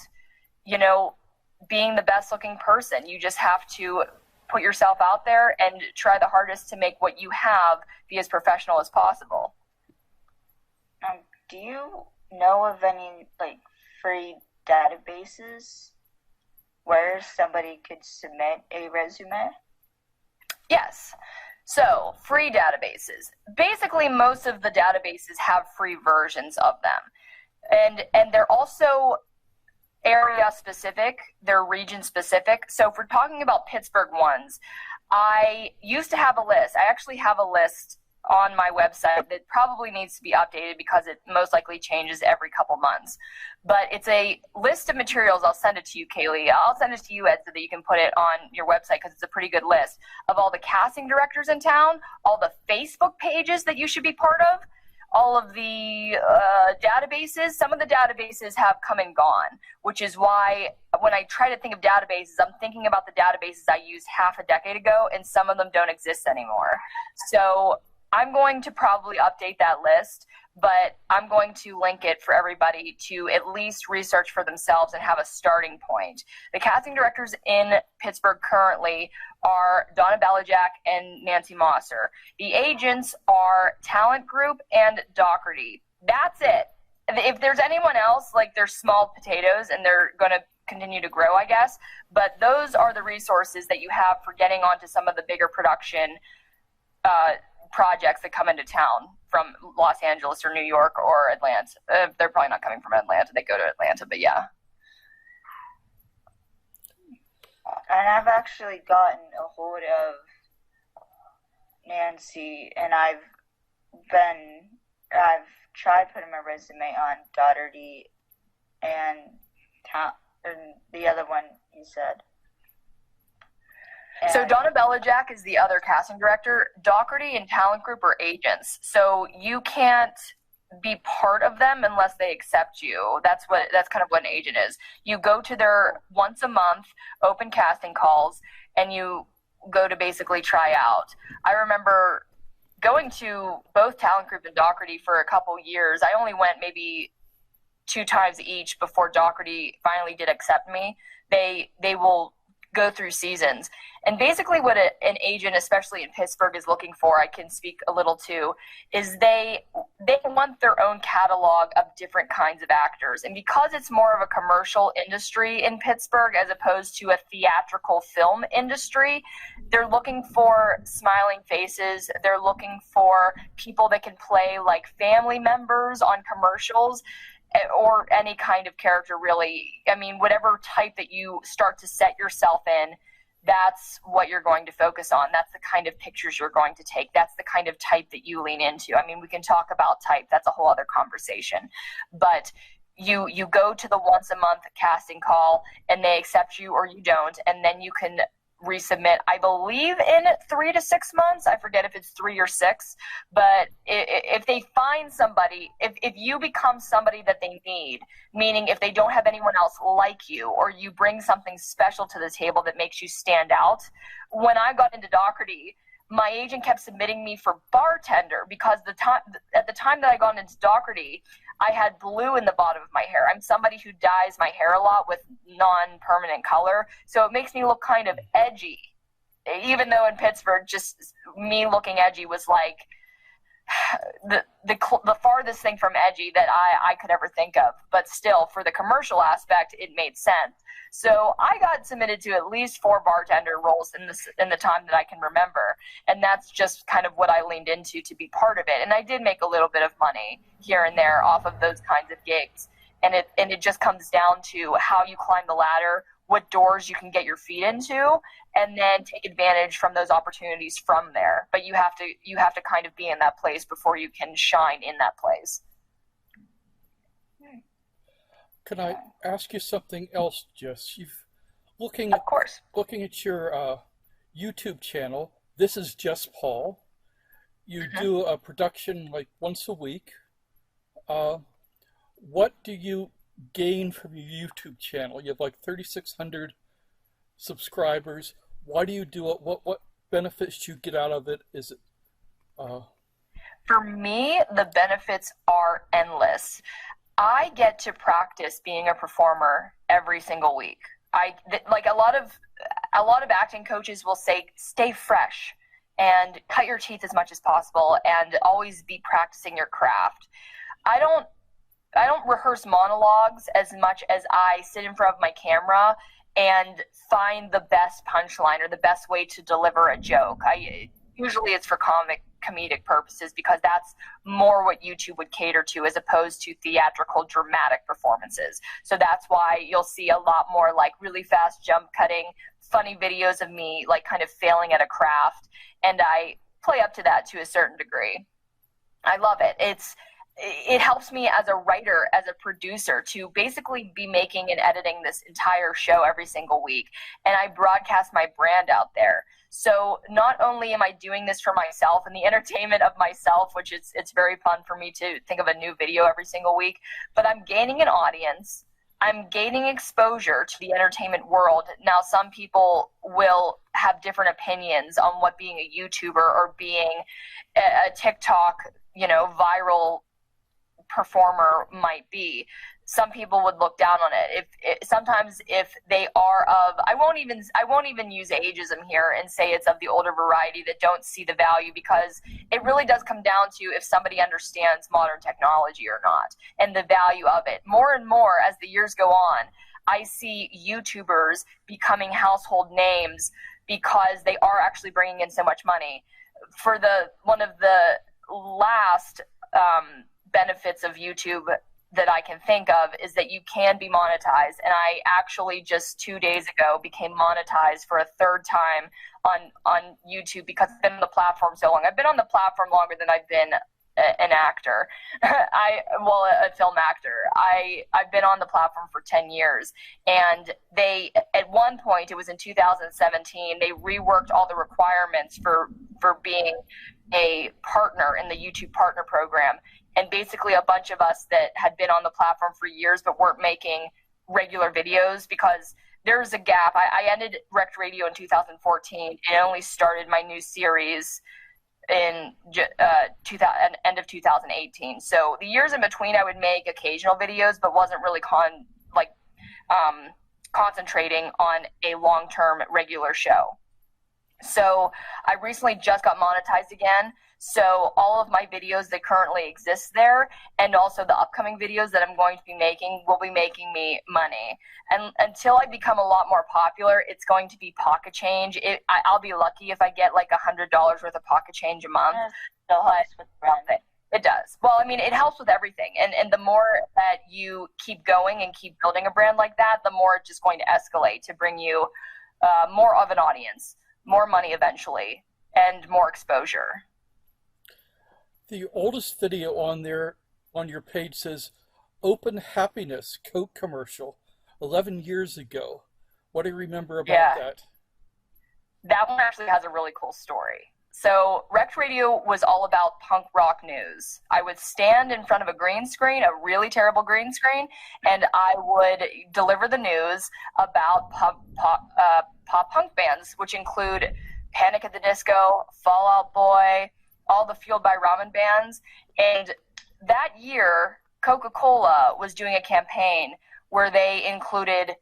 being the best looking person. You just have to put yourself out there and try the hardest to make what you have be as professional as possible. Do you know of any free databases where somebody could submit a resume? Yes. So, free databases. Basically, most of the databases have free versions of them. And they're also area specific, they're region specific. So if we're talking about Pittsburgh ones, I used to have a list. I actually have a list on my website that probably needs to be updated because it most likely changes every couple months. But it's a list of materials. I'll send it to you, Kaylee. I'll send it to you, Ed, so that you can put it on your website, because it's a pretty good list of all the casting directors in town, all the Facebook pages that you should be part of, all of the databases. Some of the databases have come and gone, which is why when I try to think of databases, I'm thinking about the databases I used half a decade ago, and some of them don't exist anymore. So I'm going to probably update that list, but I'm going to link it for everybody to at least research for themselves and have a starting point. The casting directors in Pittsburgh currently are Donna Balajak and Nancy Mosser. The agents are Talent Group and Doherty. That's it. If there's anyone else, they're small potatoes and they're going to continue to grow, I guess. But those are the resources that you have for getting onto some of the bigger production projects that come into town from Los Angeles or New York or Atlanta. They're probably not coming from Atlanta. They go to Atlanta, but yeah. And I've actually gotten a hold of Nancy, and I've tried putting my resume on Doherty and the other one you said. So Donna Balajak is the other casting director. Doherty and Talent Group are agents. So you can't be part of them unless they accept you. That's kind of what an agent is. You go to their once a month open casting calls and you go to basically try out. I remember going to both Talent Group and Doherty for a couple years. I only went maybe 2 times each before Doherty finally did accept me. They will go through seasons. And basically what an agent, especially in Pittsburgh, is looking for, I can speak a little to, is they want their own catalog of different kinds of actors. And because it's more of a commercial industry in Pittsburgh as opposed to a theatrical film industry, they're looking for smiling faces. They're looking for people that can play like family members on commercials, or any kind of character, really. I mean, whatever type that you start to set yourself in, that's what you're going to focus on. That's the kind of pictures you're going to take. That's the kind of type that you lean into. I mean, we can talk about type. That's a whole other conversation. But you go to the once a month casting call and they accept you or you don't, and then you can resubmit, I believe, in 3 to 6 months. I forget if it's 3 or 6, but if they find somebody, if you become somebody that they need, meaning if they don't have anyone else like you, or you bring something special to the table that makes you stand out. When I got into Doherty, my agent kept submitting me for bartender because at the time that I got into Doherty, I had blue in the bottom of my hair. I'm somebody who dyes my hair a lot with non-permanent color, so it makes me look kind of edgy. Even though in Pittsburgh, just me looking edgy was like the farthest thing from edgy that I could ever think of. But still, for the commercial aspect, it made sense. So I got submitted to at least 4 bartender roles in the time that I can remember. And that's just kind of what I leaned into to be part of it. And I did make a little bit of money here and there off of those kinds of gigs. And it just comes down to how you climb the ladder, what doors you can get your feet into, and then take advantage from those opportunities from there. But you have to kind of be in that place before you can shine in that place. Can I ask you something else, Jess? Of course. Looking at your YouTube channel, this is Jess Paul. You do a production like once a week. What do you gain from your YouTube channel? You have like 3,600 subscribers. Why do you do it? What benefits do you get out of it? Is it For me, the benefits are endless. I get to practice being a performer every single week. Like a lot of acting coaches will say, stay fresh and cut your teeth as much as possible and always be practicing your craft. I don't rehearse monologues as much as I sit in front of my camera and find the best punchline or the best way to deliver a joke. Usually it's for comedic purposes because that's more what YouTube would cater to as opposed to theatrical dramatic performances. So that's why you'll see a lot more like really fast jump cutting, funny videos of me like kind of failing at a craft, and I play up to that to a certain degree. I love it. It helps me as a writer, as a producer, to basically be making and editing this entire show every single week. And I broadcast my brand out there. So not only am I doing this for myself and the entertainment of myself, which it's very fun for me to think of a new video every single week, but I'm gaining an audience. I'm gaining exposure to the entertainment world. Now, some people will have different opinions on what being a YouTuber or being a TikTok, viral performer might be. Some people would look down on it. Sometimes if they are of, I won't even use ageism here and say it's of the older variety that don't see the value, because it really does come down to if somebody understands modern technology or not and the value of it. More and more as the years go on, I see YouTubers becoming household names because they are actually bringing in so much money. For one of the last benefits of YouTube that I can think of is that you can be monetized. And I actually just 2 days ago became monetized for a third time on YouTube because I've been on the platform so long. I've been on the platform longer than I've been an actor. A film actor. I've been on the platform for 10 years. And they, at one point, it was in 2017, they reworked all the requirements for being a partner in the YouTube partner program. And basically a bunch of us that had been on the platform for years but weren't making regular videos because there's a gap. I ended Rec Radio in 2014 and only started my new series in end of 2018. So the years in between I would make occasional videos but wasn't really concentrating on a long-term regular show. So I recently just got monetized again. So all of my videos that currently exist there and also the upcoming videos that I'm going to be making will be making me money. And until I become a lot more popular, it's going to be pocket change. I'll be lucky if I get like $100 worth of pocket change a month. Still helps with branding. It does. Well, I mean, it helps with everything. And the more that you keep going and keep building a brand like that, the more it's just going to escalate to bring you more of an audience, more money eventually, and more exposure. The oldest video on your page says Open Happiness Coke commercial 11 years ago. What do you remember about that? That one actually has a really cool story. So Rec Radio was all about punk rock news. I would stand in front of a green screen, a really terrible green screen, and I would deliver the news about pop punk bands, which include Panic at the Disco, Fall Out Boy, all the Fueled by Ramen bands. And that year, Coca-Cola was doing a campaign where they included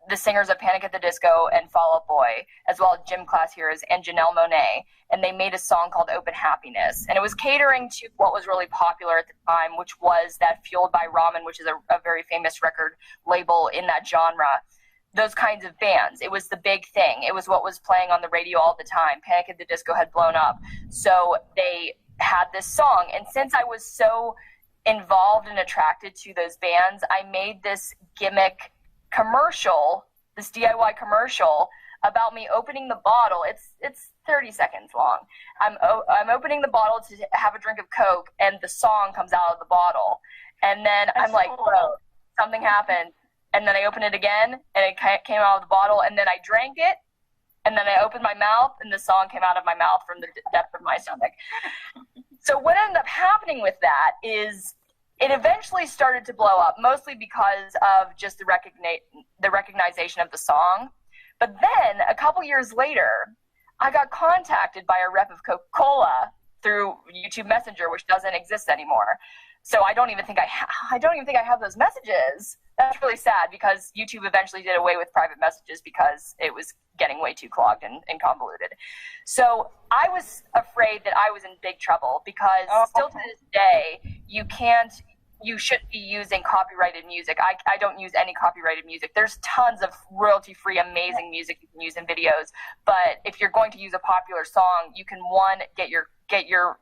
the singers of Panic at the Disco and Fall Out Boy, as well as Gym Class Heroes and Janelle Monáe, and they made a song called Open Happiness. And it was catering to what was really popular at the time, which was that Fueled by Ramen, which is a very famous record label in that genre. Those kinds of bands. It was the big thing. It was what was playing on the radio all the time. Panic at the Disco had blown up. So they had this song. And since I was so involved and attracted to those bands, I made this gimmick commercial, this DIY commercial about me opening the bottle. It's 30 seconds long. I'm opening the bottle to have a drink of Coke, and the song comes out of the bottle. And then I'm like, whoa, something happened. And then I opened it again, and it came out of the bottle, and then I drank it, and then I opened my mouth, and the song came out of my mouth from the depth of my stomach. So what ended up happening with that is it eventually started to blow up, mostly because of just the recognition of the song. But then, a couple years later, I got contacted by a rep of Coca-Cola through YouTube Messenger, which doesn't exist anymore. So I don't even think I have those messages. That's really sad, because YouTube eventually did away with private messages because it was getting way too clogged and convoluted. So I was afraid that I was in big trouble, because still to this day, you shouldn't be using copyrighted music. I don't use any copyrighted music. There's tons of royalty-free, amazing music you can use in videos. But if you're going to use a popular song, you can, one, get your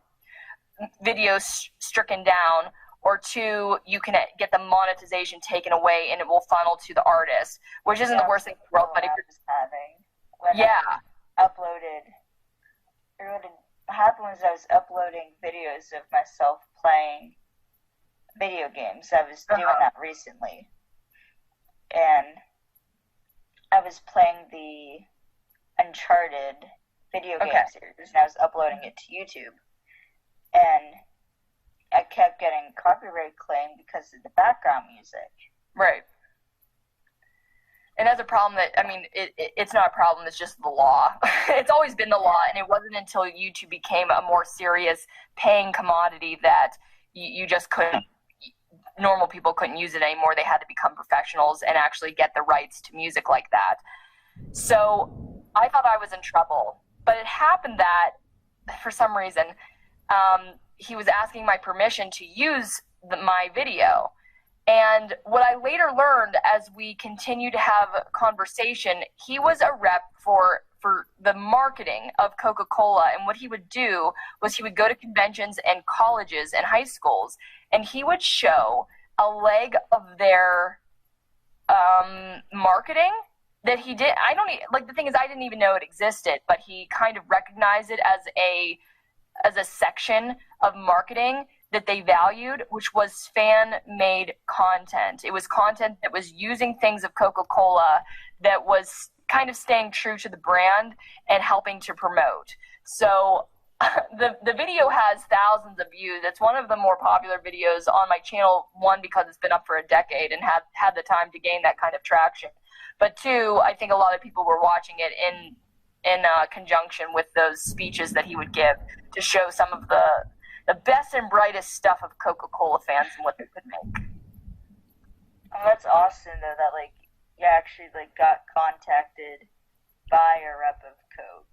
videos stricken down, or two, you can get the monetization taken away, and it will funnel to the artist, which isn't the worst thing in the world. But if you're just I uploaded, or what happened was I was uploading videos of myself playing video games. I was doing that recently, and I was playing the Uncharted video game series, and I was uploading it to YouTube, and I kept getting copyright claim because of the background music. Right. And that's a problem that, I mean, it's not a problem, it's just the law. It's always been the law, and it wasn't until YouTube became a more serious paying commodity that you just couldn't, normal people couldn't use it anymore. They had to become professionals and actually get the rights to music like that. So I thought I was in trouble. But it happened that, for some reason, he was asking my permission to use my video. And what I later learned as we continued to have a conversation, he was a rep for the marketing of Coca-Cola. And what he would do was he would go to conventions and colleges and high schools, and he would show a leg of their marketing that he did. The thing is, I didn't even know it existed, but he kind of recognized it as a section of marketing that they valued, which was fan-made content. It was content that was using things of Coca-Cola that was kind of staying true to the brand and helping to promote. So the video has thousands of views. It's one of the more popular videos on my channel, one, because it's been up for a decade and had the time to gain that kind of traction. But two, I think a lot of people were watching it in conjunction with those speeches that he would give to show some of the best and brightest stuff of Coca-Cola fans and what they could make. Oh, that's awesome, though, that, you actually, got contacted by a rep of Coke.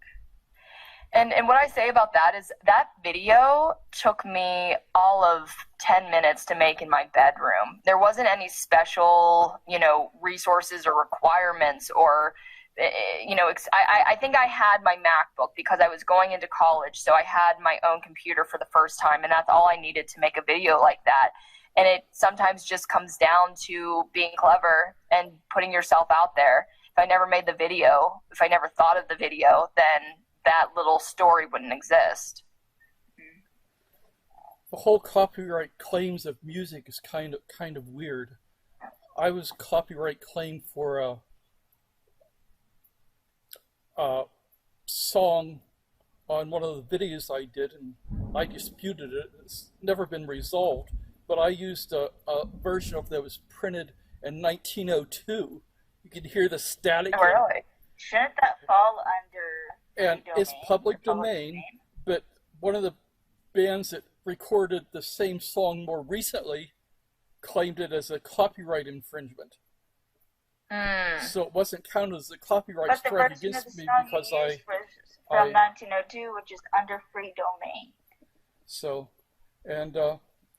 And what I say about that is that video took me all of 10 minutes to make in my bedroom. There wasn't any special, resources or requirements or, I think I had my MacBook because I was going into college, so I had my own computer for the first time, and that's all I needed to make a video like that. And it sometimes just comes down to being clever and putting yourself out there. If I never made the video, if I never thought of the video, then that little story wouldn't exist. The whole copyright claims of music is kind of weird. I was copyright claimed for a song on one of the videos I did, and I disputed it. It's never been resolved, but I used a version of that was printed in 1902. You could hear the static. Oh, really? Shouldn't that fall under and it's public Public domain, but one of the bands that recorded the same song more recently claimed it as a copyright infringement. So it wasn't counted as a copyright But the strike version of the against me song because you used was from 1902, which is under free domain. So, and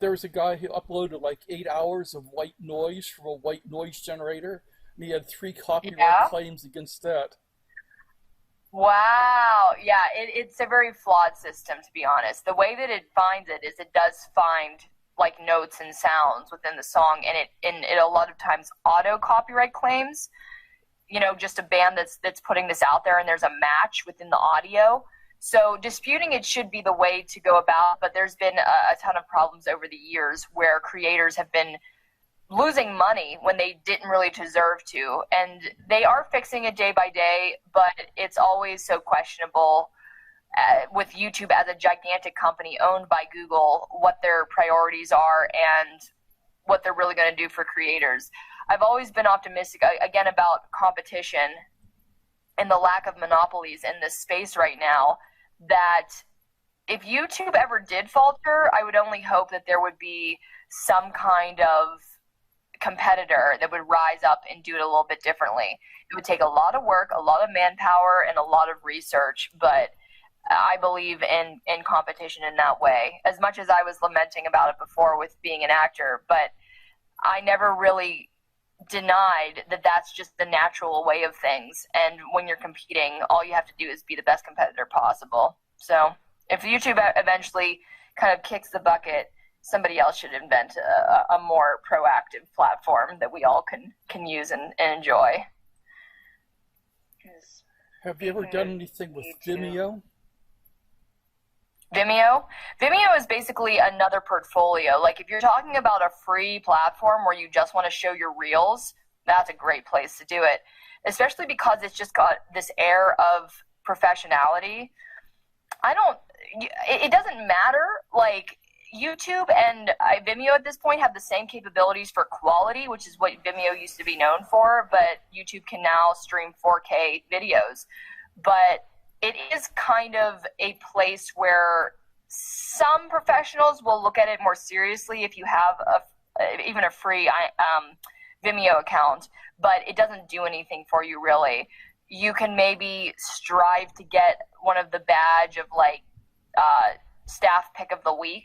there was a guy who uploaded like 8 hours of white noise from a white noise generator, and he had 3 copyright claims against that. Wow. Yeah, it's a very flawed system, to be honest. The way that it finds it is it does find like notes and sounds within the song, and it a lot of times auto copyright claims, you know, just a band that's putting this out there and there's a match within the audio. So disputing it should be the way to go about, but there's been a ton of problems over the years where creators have been losing money when they didn't really deserve to, and they are fixing it day by day, but it's always so questionable with YouTube as a gigantic company owned by Google, what their priorities are and what they're really going to do for creators. I've always been optimistic, again, about competition and the lack of monopolies in this space right now, that if YouTube ever did falter, I would only hope that there would be some kind of competitor that would rise up and do it a little bit differently. It would take a lot of work, a lot of manpower, and a lot of research, but I believe in competition in that way, as much as I was lamenting about it before with being an actor, but I never really denied that that's just the natural way of things, and when you're competing, all you have to do is be the best competitor possible. So if YouTube eventually kind of kicks the bucket, somebody else should invent a more proactive platform that we all can use and enjoy. Have you ever done anything with Vimeo? Vimeo is basically another portfolio. Like if you're talking about a free platform where you just want to show your reels, that's a great place to do it, especially because it's just got this air of professionality. It doesn't matter. Like YouTube and Vimeo at this point have the same capabilities for quality, which is what Vimeo used to be known for, but YouTube can now stream 4K videos. But it is kind of a place where some professionals will look at it more seriously if you have even a free Vimeo account, but it doesn't do anything for you really. You can maybe strive to get one of the badge of like staff pick of the week,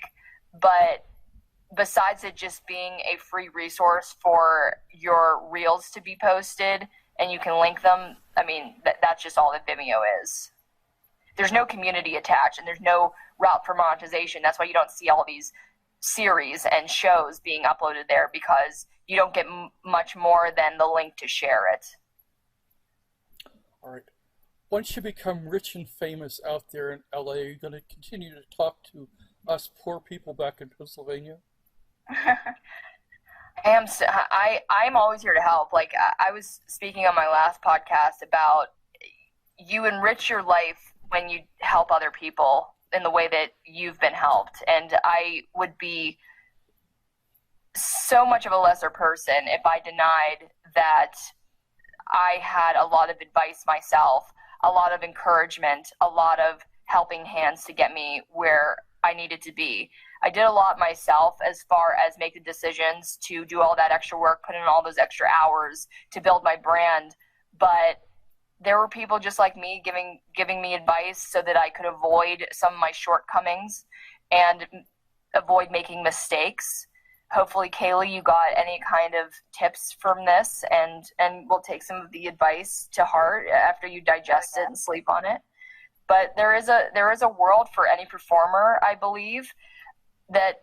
but besides it just being a free resource for your reels to be posted and you can link them, I mean, that's just all that Vimeo is. There's no community attached, and there's no route for monetization. That's why you don't see all these series and shows being uploaded there, because you don't get much more than the link to share it. All right. Once you become rich and famous out there in LA, are you going to continue to talk to us poor people back in Pennsylvania? I'm always here to help. Like I was speaking on my last podcast about, you enrich your life when you help other people in the way that you've been helped. And I would be so much of a lesser person if I denied that I had a lot of advice myself, a lot of encouragement, a lot of helping hands to get me where I needed to be. I did a lot myself as far as make the decisions to do all that extra work, put in all those extra hours to build my brand. But there were people just like me giving me advice so that I could avoid some of my shortcomings and avoid making mistakes. Hopefully, Kaylee, you got any kind of tips from this, and we'll take some of the advice to heart after you digest it and sleep on it. But there is a world for any performer, I believe, that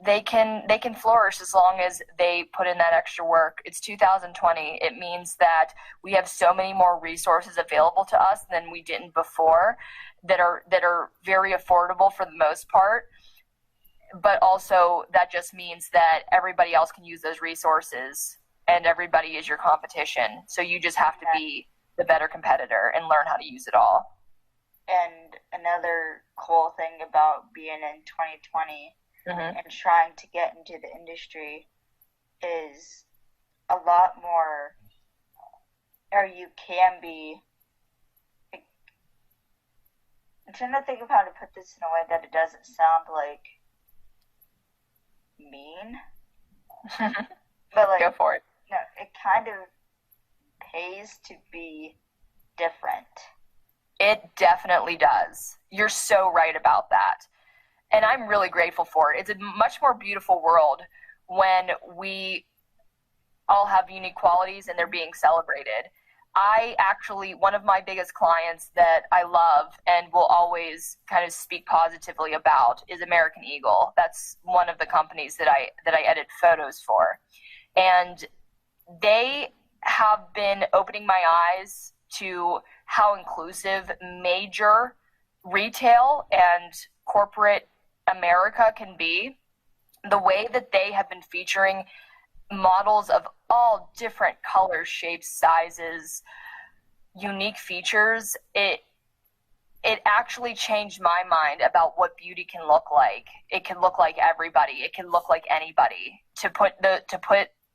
they can flourish as long as they put in that extra work. It's 2020. It means that we have so many more resources available to us than we didn't before, that are very affordable for the most part. But also that just means that everybody else can use those resources, and everybody is your competition. So you just have to be the better competitor and learn how to use it all. And another cool thing about being in 2020 and trying to get into the industry is a lot more, or you can be I'm trying to think of how to put this in a way that it doesn't sound like mean. But like, go for it. No, it kind of pays to be different. It definitely does. You're so right about that. And I'm really grateful for it. It's a much more beautiful world when we all have unique qualities and they're being celebrated. One of my biggest clients that I love and will always kind of speak positively about is American Eagle. That's one of the companies that I edit photos for. And they have been opening my eyes to how inclusive major retail and corporate America can be. The way that they have been featuring models of all different colors, shapes, sizes, unique features, it actually changed my mind about what beauty can look like. It can look like everybody. It can look like anybody. To put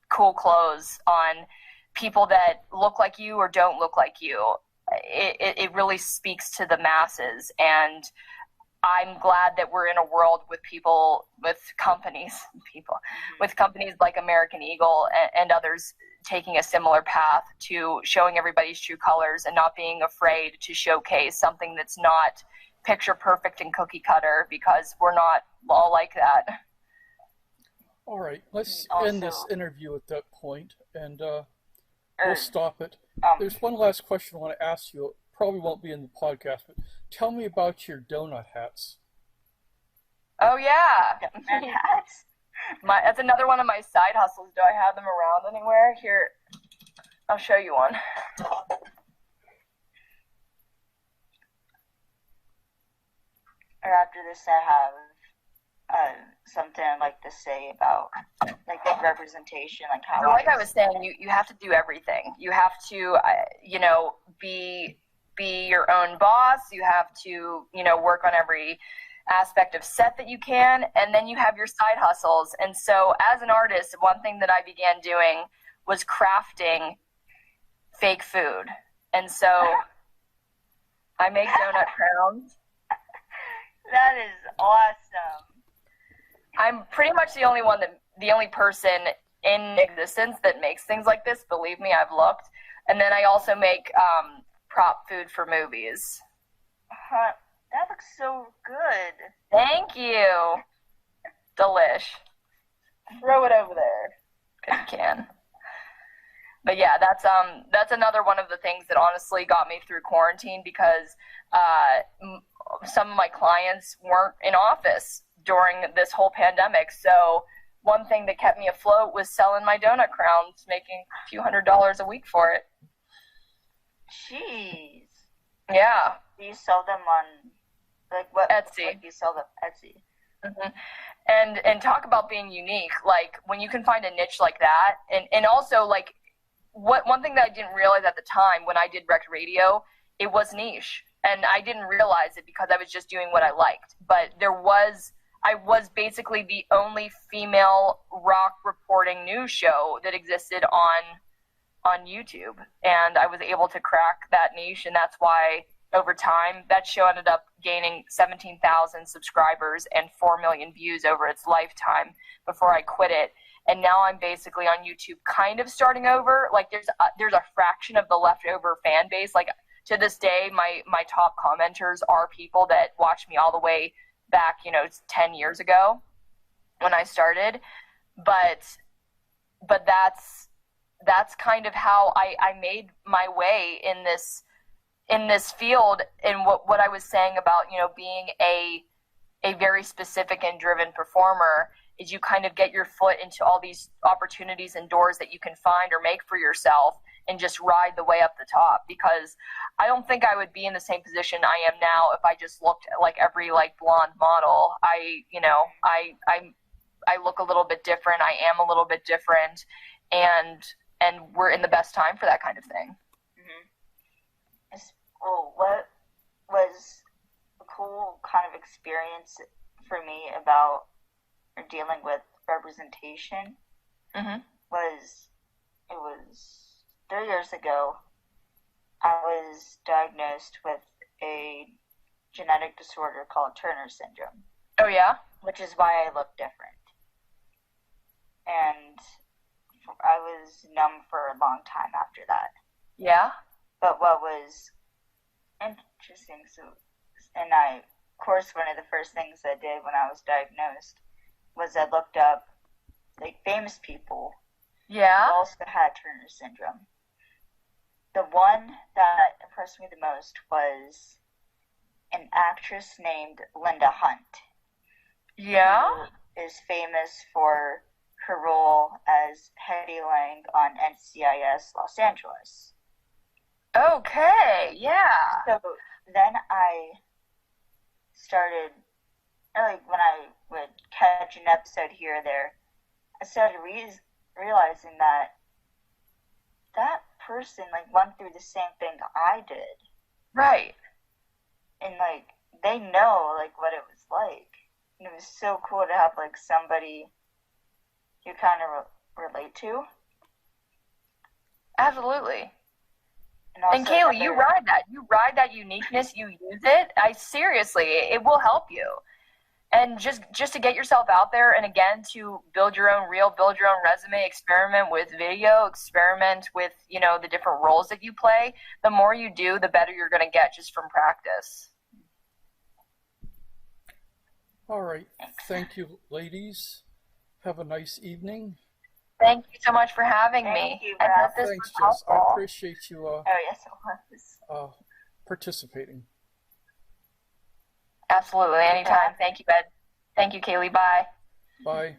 cool clothes on people that look like you or don't look like you, it really speaks to the masses. And I'm glad that we're in a world with companies like American Eagle and others taking a similar path to showing everybody's true colors and not being afraid to showcase something that's not picture perfect and cookie cutter, because we're not all like that. All right, let's end this interview at that point, and we'll stop it. There's one last question I want to ask you. It probably won't be in the podcast, but tell me about your donut hats. Oh, yeah. Hats? That's another one of my side hustles. Do I have them around anywhere? Here, I'll show you one. Or after this, I have something I'd like to say about like the representation, like how. Like I was saying, you have to do everything. You have to, be your own boss. You have to, work on every aspect of set that you can, and then you have your side hustles. And so as an artist, one thing that I began doing was crafting fake food. And so I make donut crowns. That is awesome. I'm pretty much the only person in existence that makes things like this. Believe me, I've looked. And then I also make prop food for movies. That looks so good. Thank you. Delish. Throw it over there if you can. But yeah, that's another one of the things that honestly got me through quarantine, because some of my clients weren't in office during this whole pandemic. So one thing that kept me afloat was selling my donut crowns, making a few $100s a week for it. Jeez. Yeah. Do you sell them on what? Etsy. Like you sell them Etsy. Mm-hmm. And talk about being unique. Like when you can find a niche like that, and also like one thing that I didn't realize at the time when I did rec radio, it was niche, and I didn't realize it because I was just doing what I liked. But I was basically the only female rock reporting news show that existed on YouTube, and I was able to crack that niche, and that's why over time that show ended up gaining 17,000 subscribers and 4 million views over its lifetime before I quit it. And now I'm basically on YouTube kind of starting over. Like there's a fraction of the leftover fan base. Like to this day, my top commenters are people that watched me all the way back, 10 years ago when I started. But that's kind of how I made my way in this field. And what I was saying about, being a very specific and driven performer is you kind of get your foot into all these opportunities and doors that you can find or make for yourself and just ride the way up the top. Because I don't think I would be in the same position I am now if I just looked like every blonde model. I look a little bit different. I am a little bit different, and we're in the best time for that kind of thing. Mm-hmm. Well, what was a cool kind of experience for me about dealing with representation was 3 years ago. I was diagnosed with a genetic disorder called Turner syndrome. Oh, yeah? Which is why I look different. And I was numb for a long time after that. Yeah? But what was interesting, of course, one of the first things I did when I was diagnosed was I looked up, like, famous people Yeah? who also had Turner syndrome. The one that impressed me the most was an actress named Linda Hunt. Yeah? Who is famous for her role as Hetty Lang on NCIS Los Angeles. Okay, yeah. So then I started, like, when I would catch an episode here or there, I started realizing that person, like, went through the same thing I did. Right. And, like, they know, like, what it was like. And it was so cool to have, like, somebody you kind of relate to. Absolutely. And Kaylee, you ride that. You ride that uniqueness. You use it. Seriously, it will help you. And just to get yourself out there, and again, to build your own reel, build your own resume, experiment with video, experiment with, the different roles that you play. The more you do, the better you're going to get just from practice. All right. Thank you, ladies. Have a nice evening. Thank you so much for having me. Thanks, Jess. I appreciate you yes, it was. Participating. Absolutely. Anytime. Thank you, Ed. Thank you, Kaylee. Bye. Bye.